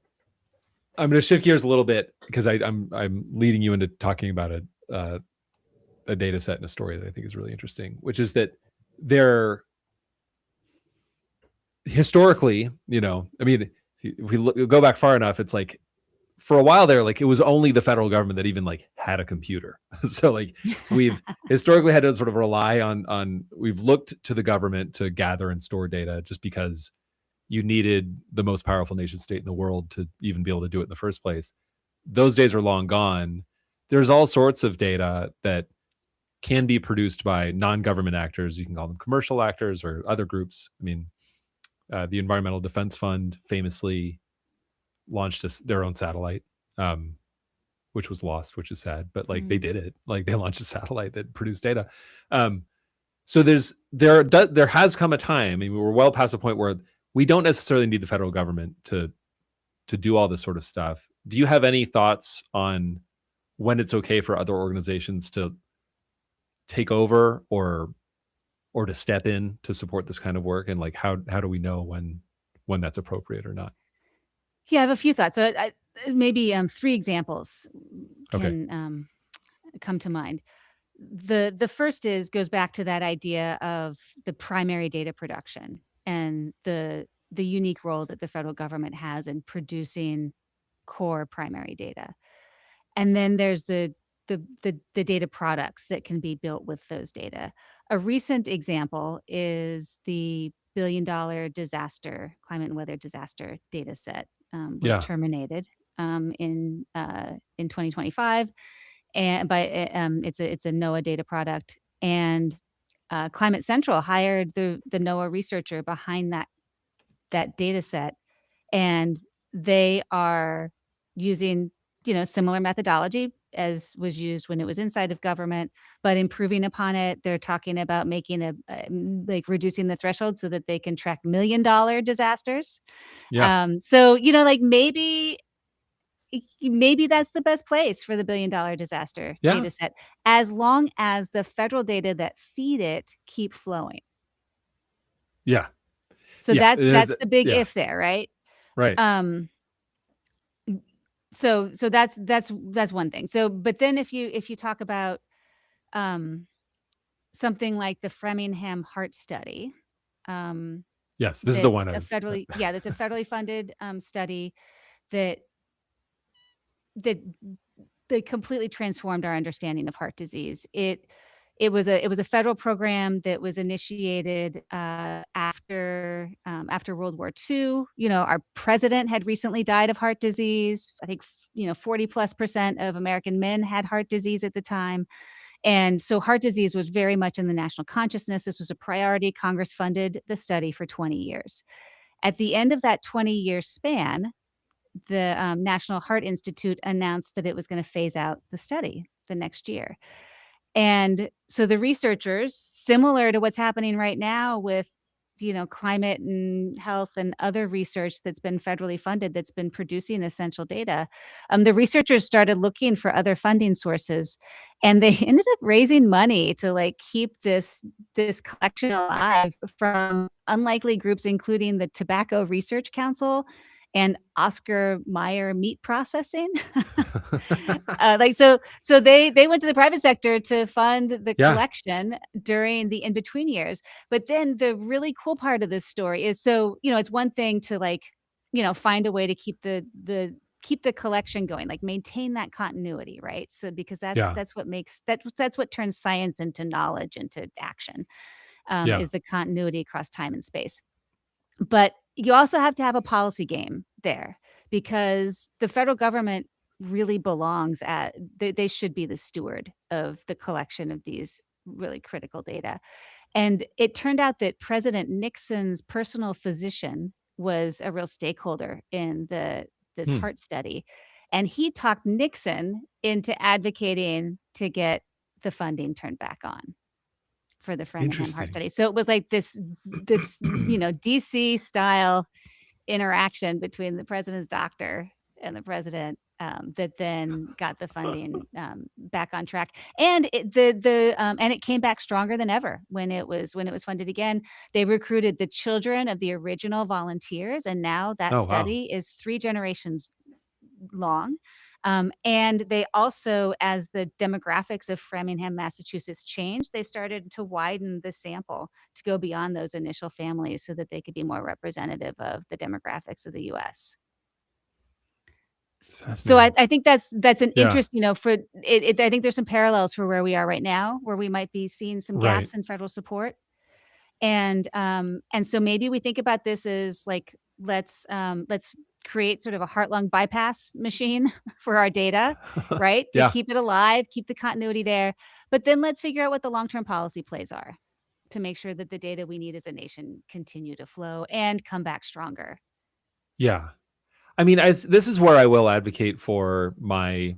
I'm going to shift gears a little bit because I'm leading you into talking about a data set and a story that I think is really interesting, which is that there historically, I mean, if we go back far enough, it's like for a while there, like it was only the federal government that even like had a computer. So like we've historically had to sort of rely on we've looked to the government to gather and store data just because you needed the most powerful nation state in the world to even be able to do it in the first place. Those days are long gone. There's all sorts of data that can be produced by non-government actors. You can call them commercial actors or other groups. I mean, the Environmental Defense Fund famously launched their own satellite, um, which was lost, which is sad. But like they Mm. did it. Like they launched a satellite that produced data. Um, so there has come a time. I mean, we're well past the point where we don't necessarily need the federal government to do all this sort of stuff. Do you have any thoughts on when it's okay for other organizations to take over or to step in to support this kind of work, and like how do we know when that's appropriate or not? Yeah, I have a few thoughts. So maybe 3 examples Okay. can, come to mind. The first goes back to that idea of the primary data production and the unique role that the federal government has in producing core primary data. And then there's the data products that can be built with those data. A recent example is the $1 billion climate and weather disaster data set, was Yeah. terminated, in 2025, and it's a NOAA data product, and Climate Central hired the NOAA researcher behind that data set, and they are using, similar methodology as was used when it was inside of government, but improving upon it. They're talking about making like reducing the threshold so that they can track $1 million disasters. Yeah. So, like maybe that's the best place for the $1 billion disaster Yeah. data set, as long as the federal data that feed it keep flowing. Yeah. So Yeah. that's the big Yeah. if there, right? Right. Um, so that's one thing. So, but then if you talk about, um, something like the Framingham Heart Study, um, Yes. This is the one that's I a was. federally funded, study that that they completely transformed our understanding of heart disease. It was a federal program that was initiated, after World War II. Our president had recently died of heart disease. I think 40+% of American men had heart disease at the time, and so heart disease was very much in the national consciousness. This was a priority. Congress funded the study for 20 years. At the end of that 20-year span, the National Heart Institute announced that it was going to phase out the study the next year. And so the researchers, similar to what's happening right now with, climate and health and other research that's been federally funded, that's been producing essential data, the researchers started looking for other funding sources, and they ended up raising money to like keep this collection alive from unlikely groups, including the Tobacco Research Council and Oscar Mayer Meat Processing. So they went to the private sector to fund the Yeah. collection during the in between years. But then the really cool part of this story is, so, it's one thing to like, find a way to keep the collection going, like maintain that continuity, right? So because that's Yeah. that's what makes that's what turns science into knowledge, into action, Yeah. is the continuity across time and space. But you also have to have a policy game there, because the federal government really belongs at they should be the steward of the collection of these really critical data. And it turned out that President Nixon's personal physician was a real stakeholder in this Hmm. heart study. And he talked Nixon into advocating to get the funding turned back on for the Framingham Heart Interesting. Study. So it was like this DC style interaction between the president's doctor and the president, that then got the funding back on track, and it came back stronger than ever when it was funded again. They recruited the children of the original volunteers, and now that Oh, wow. study is 3 generations long. And they also, as the demographics of Framingham, Massachusetts changed, they started to widen the sample to go beyond those initial families so that they could be more representative of the demographics of the U.S. So I, Fascinating. I think that's an Yeah. interest, for it. I think there's some parallels for where we are right now, where we might be seeing some Right. gaps in federal support. And so maybe we think about this as like, let's create sort of a heart-lung bypass machine for our data, right? To Yeah. keep it alive, keep the continuity there. But then let's figure out what the long-term policy plays are to make sure that the data we need as a nation continue to flow and come back stronger. Yeah. I mean, this is where I will advocate for my,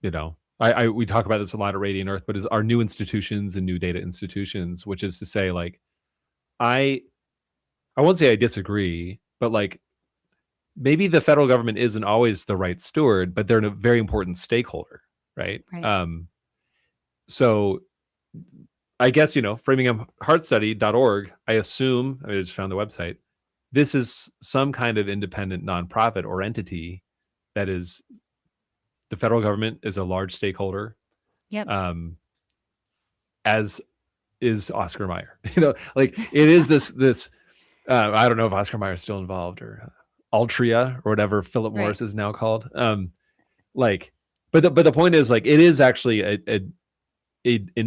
we talk about this a lot at Radiant Earth, but is our new institutions and new data institutions, which is to say, like, I I won't say I disagree, but like maybe the federal government isn't always the right steward, but they're a very important stakeholder, right? Right. So I guess, FraminghamHeartStudy.org, I assume, I just found the website, this is some kind of independent nonprofit or entity that is the federal government is a large stakeholder, Yep. um, as is Oscar Mayer. Like it is this. I don't know if Oscar Mayer is still involved or Altria or whatever Philip Right. Morris is now called. Like, but the point is, like, it is actually an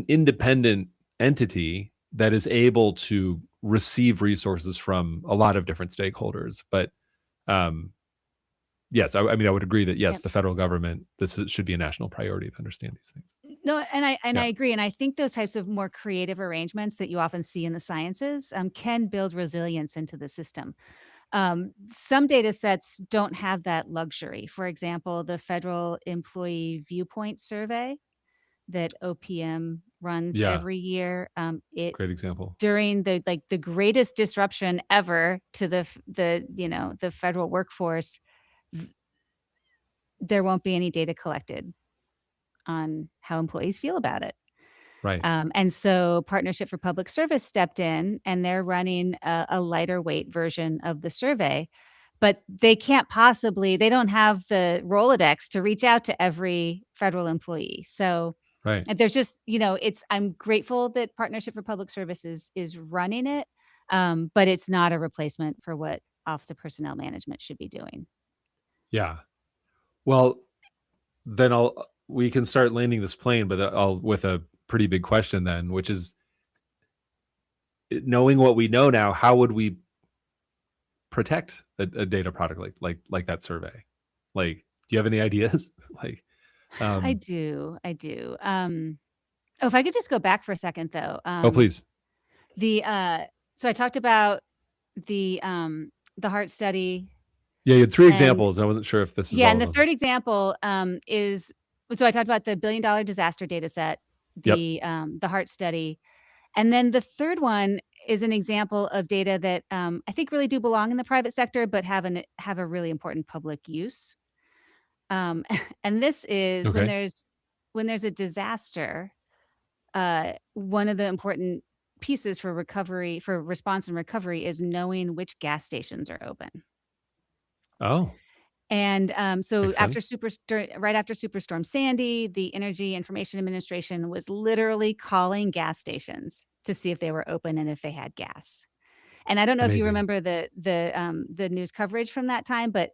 independent entity that is able to receive resources from a lot of different stakeholders. But yes, I mean, I would agree that yes, Yep. the federal government, should be a national priority to understand these things. No, and I Yeah, agree, and I think those types of more creative arrangements that you often see in the sciences, can build resilience into the system. Some data sets don't have that luxury. For example, the Federal Employee Viewpoint Survey that OPM runs yeah, every year, it great example. during the greatest disruption ever to the federal workforce, th there won't be any data collected on how employees feel about it. Right, And so Partnership for Public Service stepped in, and they're running a lighter weight version of the survey, but they don't have the Rolodex to reach out to every federal employee. So right. there's just, I'm grateful that Partnership for Public Service is running it, but it's not a replacement for what Office of Personnel Management should be doing. Yeah. Well, then we can start landing this plane, but I'll with a pretty big question then, which is knowing what we know now, how would we protect a data product like that survey? Like, do you have any ideas? Like, I um, do, I do. Oh, if I could just go back for a second though. oh, please. The so I talked about the heart study, Yeah, you had 3 and examples. I wasn't sure if this is yeah, all and of the them. third example is so I talked about the $1 billion disaster data set, Yep. the heart study, and then the third one is an example of data that I think really do belong in the private sector, but have a really important public use. And this is Okay. when there's a disaster. One of the important pieces for recovery, for response and recovery, is knowing which gas stations are open. Oh, And so makes sense. right after Superstorm Sandy, the Energy Information Administration was literally calling gas stations to see if they were open and if they had gas. And I don't know if you Amazing. remember the news coverage from that time, but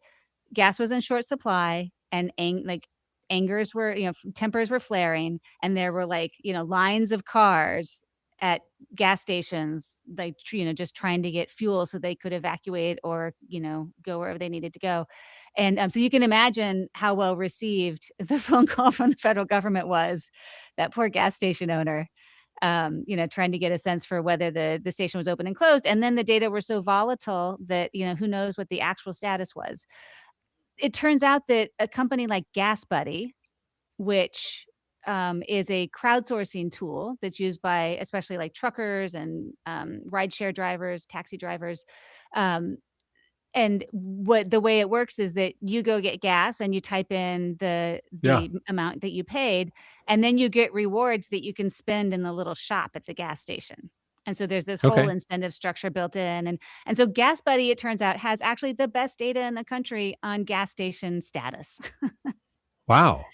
gas was in short supply, and angers were, tempers were flaring, and there were lines of cars at gas stations, just trying to get fuel so they could evacuate or go wherever they needed to go. And so you can imagine how well received the phone call from the federal government was. That poor gas station owner, trying to get a sense for whether the station was open and closed. And then the data were so volatile that, who knows what the actual status was. It turns out that a company like Gas Buddy, which is a crowdsourcing tool that's used by especially like truckers and rideshare drivers, taxi drivers. Um, and what the way it works is that you go get gas and you type in Yeah. the amount that you paid, and then you get rewards that you can spend in the little shop at the gas station. And so there's this whole Okay. incentive structure built in, and so Gas Buddy, it turns out, has actually the best data in the country on gas station status. Wow.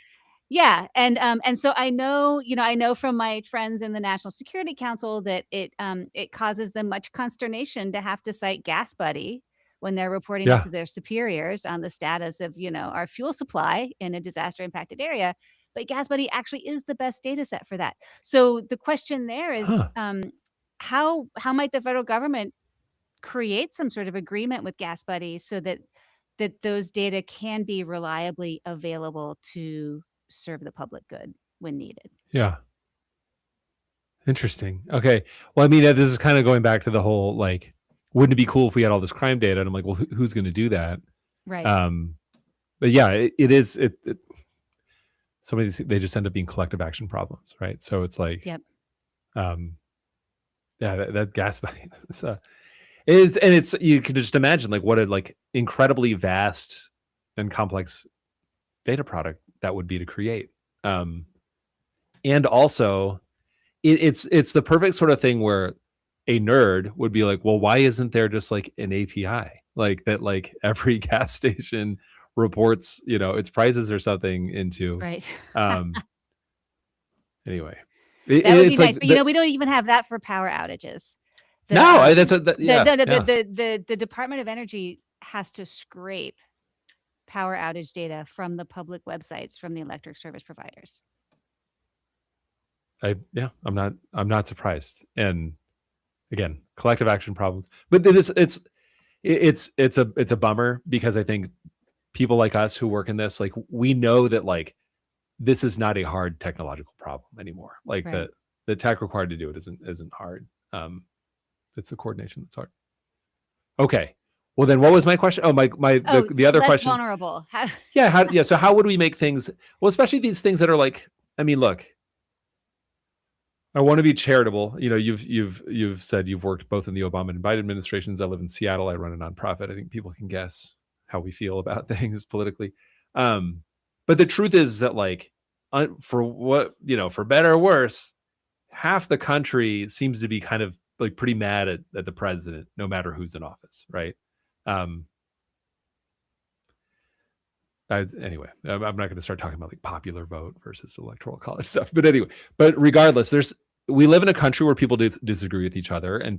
Yeah, and so I know from my friends in the National Security Council that it causes them much consternation to have to cite Gas Buddy when they're reporting up Yeah. to their superiors on the status of, our fuel supply in a disaster impacted area. But Gas Buddy actually is the best data set for that. So the question there is, Huh. how might the federal government create some sort of agreement with Gas Buddy so that those data can be reliably available to serve the public good when needed. Yeah. Interesting. Okay. Well, I mean, this is kind of going back to the whole like, wouldn't it be cool if we had all this crime data? And I'm like, well, who's going to do that? Right. Um, but yeah, it is. Some of these they just end up being collective action problems, right? So it's like, Yep. um, yeah, that gas money. It's you can just imagine like what a like incredibly vast and complex data product that would be to create. Um, and also it's the perfect sort of thing where a nerd would be like, well, why isn't there just like an API like that? Like every gas station reports, its prices or something into. Right. Um, anyway, That would be it's like nice, but, we don't even have that for power outages. The, no, um, that's a, that, the yeah, the the yeah. the the the Department of Energy has to scrape power outage data from the public websites from the electric service providers. I'm not surprised. And again, collective action problems. But it's a bummer because I think people like us who work in this, like we know that like this is not a hard technological problem anymore. Like Right. the tech required to do it isn't hard. It's the coordination that's hard. Okay. Well, then what was my question? Oh, the other Less question. vulnerable. Yeah. So how would we make things, well, especially these things that are like, I mean, look, I want to be charitable. You've said you've worked both in the Obama and Biden administrations. I live in Seattle. I run a nonprofit. I think people can guess how we feel about things politically. But the truth is that like, for better or worse, half the country seems to be kind of like pretty mad at the president, no matter who's in office, right? Anyway, I'm not going to start talking about like popular vote versus electoral college stuff. But anyway, regardless, we live in a country where people disagree with each other, and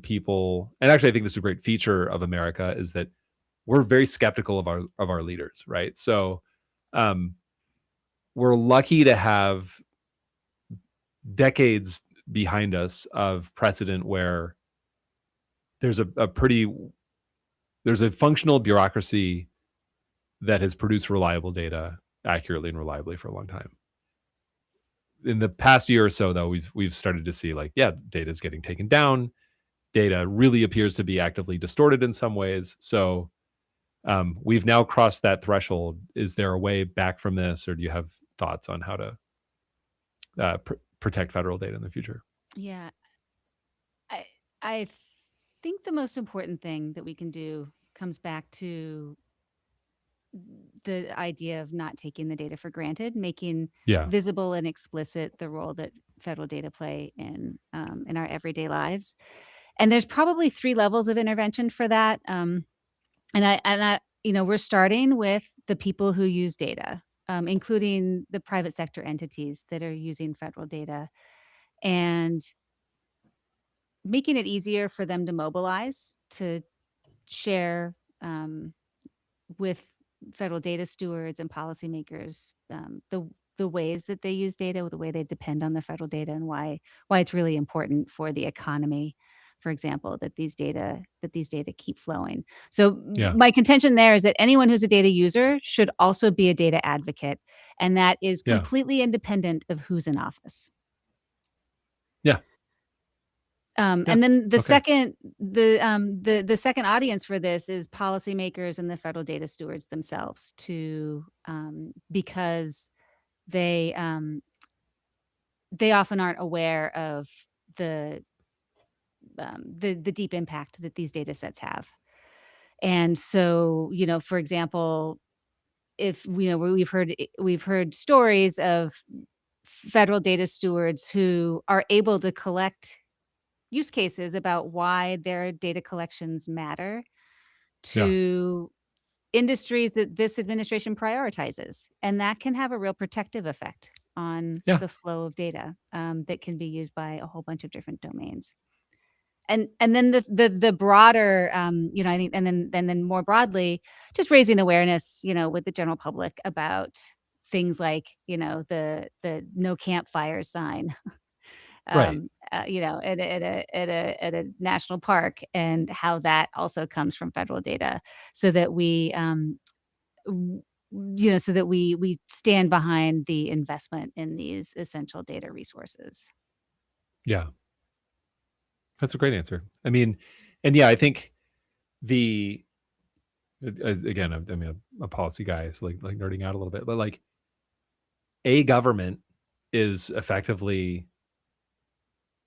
actually, I think this is a great feature of America is that we're very skeptical of our leaders, right? So, we're lucky to have decades behind us of precedent where there's a functional bureaucracy that has produced reliable data accurately and reliably for a long time. In the past year or so, though, we've started to see like, yeah, data is getting taken down. Data really appears to be actively distorted in some ways. So we've now crossed that threshold. Is there a way back from this, or do you have thoughts on how to protect federal data in the future? Yeah. I think the most important thing that we can do comes back to the idea of not taking the data for granted, making Yeah. visible and explicit the role that federal data play in our everyday lives. And there's probably 3 levels of intervention for that. We're starting with the people who use data, including the private sector entities that are using federal data, and making it easier for them to mobilize, to share with federal data stewards and policymakers the ways that they use data, the way they depend on the federal data, and why it's really important for the economy, for example, that these data keep flowing. So Yeah. my contention there is that anyone who's a data user should also be a data advocate, and that is Yeah. completely independent of who's in office. Yeah. And then the Okay. second audience for this is policymakers and the federal data stewards themselves, because they they often aren't aware of the the deep impact that these data sets have. And so, for example, if we've heard stories of federal data stewards who are able to collect use cases about why their data collections matter Yeah. to industries that this administration prioritizes, and that can have a real protective effect on Yeah. the flow of data, that can be used by a whole bunch of different domains. And then the broader, I think, and then more broadly, just raising awareness, with the general public about things like, the no campfire sign, Right. at a national park, and how that also comes from federal data, so that w so that we stand behind the investment in these essential data resources. Yeah. That's a great answer. I mean, and yeah, I think the again, I mean, I'm a policy guy, so like nerding out a little bit, but like a government is effectively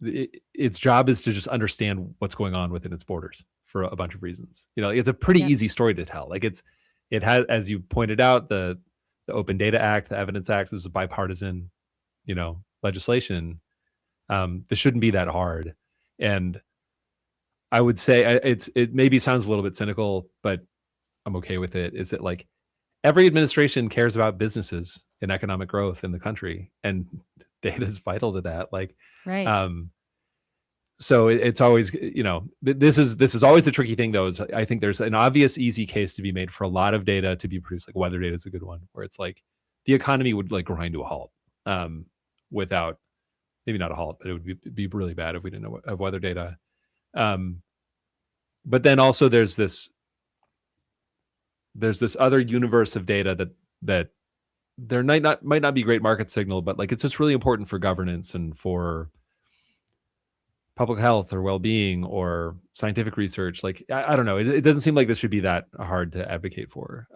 its job is to just understand what's going on within its borders for a bunch of reasons. It's a pretty Yep. easy story to tell. It has, as you pointed out, the Open Data Act, the Evidence Act. This is bipartisan, legislation. This shouldn't be that hard, and I would say it maybe sounds a little bit cynical, but I'm okay with it. Is that like every administration cares about businesses and economic growth in the country, and data is vital to that. Right. Um, so it's always, this is always the tricky thing though. Is I think there's an obvious easy case to be made for a lot of data to be produced. Like weather data is a good one, where it's like the economy would like grind to a halt, without maybe not a halt, but it would be really bad if we didn't have weather data. Um, but then also there's this other universe of data that there might not be great market signal, but like it's just really important for governance and for public health or well-being or scientific research. Like I don't know, it doesn't seem like this should be that hard to advocate for.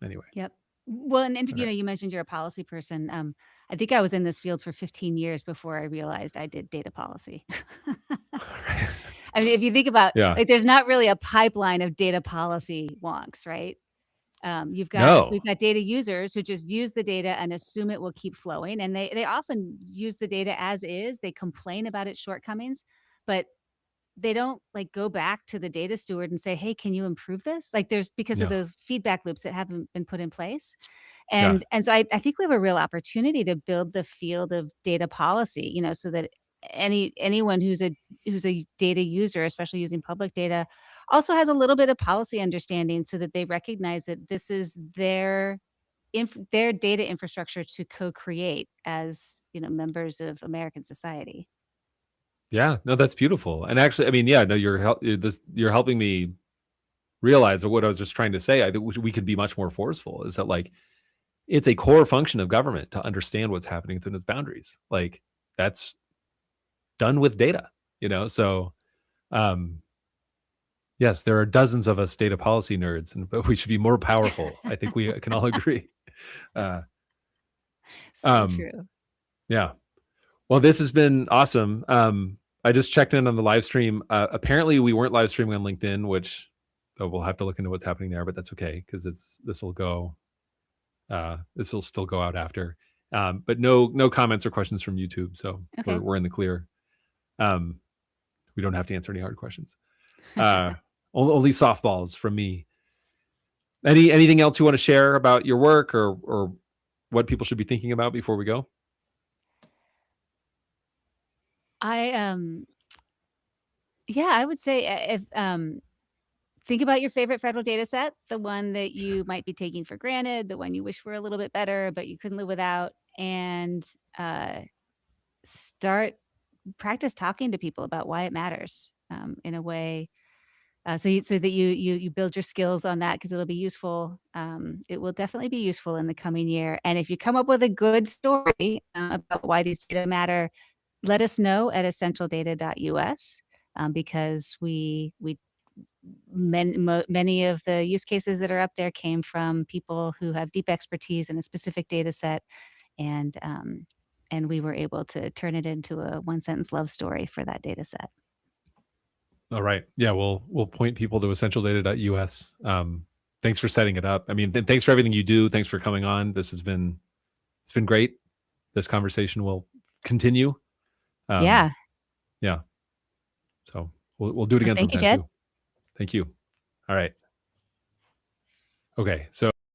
Anyway, Yep. Well, and all right. you mentioned you're a policy person. I think I was in this field for 15 years before I realized I did data policy. I mean, if you think about, Yeah. like, there's not really a pipeline of data policy wonks, right? We've No. got data users who just use the data and assume it will keep flowing, and they often use the data as is. They complain about its shortcomings, but they don't, like, go back to the data steward and say, "Hey, can you improve this?" Like, there's because of Yeah. those feedback loops that haven't been put in place. Yeah. And so I think we have a real opportunity to build the field of data policy, so that anyone who's a data user, especially using public data, also has a little bit of policy understanding, so that they recognize that this is their data infrastructure to co-create as, members of American society. Yeah. No, that's beautiful. And actually, I mean, yeah, no, you're helping me realize what I was just trying to say. I think we could be much more forceful. Is that like it's a core function of government to understand what's happening within its boundaries. Like that's done with data, So, um, yes, there are dozens of us data policy nerds, but we should be more powerful. I think we can all agree. Uh, So um, true. yeah. Well, this has been awesome. I just checked in on the live stream. Apparently, we weren't live streaming on LinkedIn, which we'll have to look into what's happening there. But that's okay because this will go. This will still go out after. But no comments or questions from YouTube, so we're Okay. we're in the clear. Um, we don't have to answer any hard questions. Uh, only softballs from me. Anything else you want to share about your work or what people should be thinking about before we go? I, yeah, I would say, if, think about your favorite federal data set, the one that you might be taking for granted, the one you wish were a little bit better, but you couldn't live without, and, start practice talking to people about why it matters, in a way, so that you build your skills on that, because 'cause it'll be useful. It will definitely be useful in the coming year, and if you come up with a good story, about why these data matter, let us know at essentialdata.us, because many of the use cases that are up there came from people who have deep expertise in a specific data set, and, and we were able to turn it into a one-sentence love story for that data set. All right. Yeah, we'll point people to essentialdata.us. Thanks for setting it up. I mean, thanks for everything you do. Thanks for coming on. It's been great. This conversation will continue. Yeah. Yeah. So we'll do it Well, again thank you, sometime Jed. too. Thank you. All right. Okay. So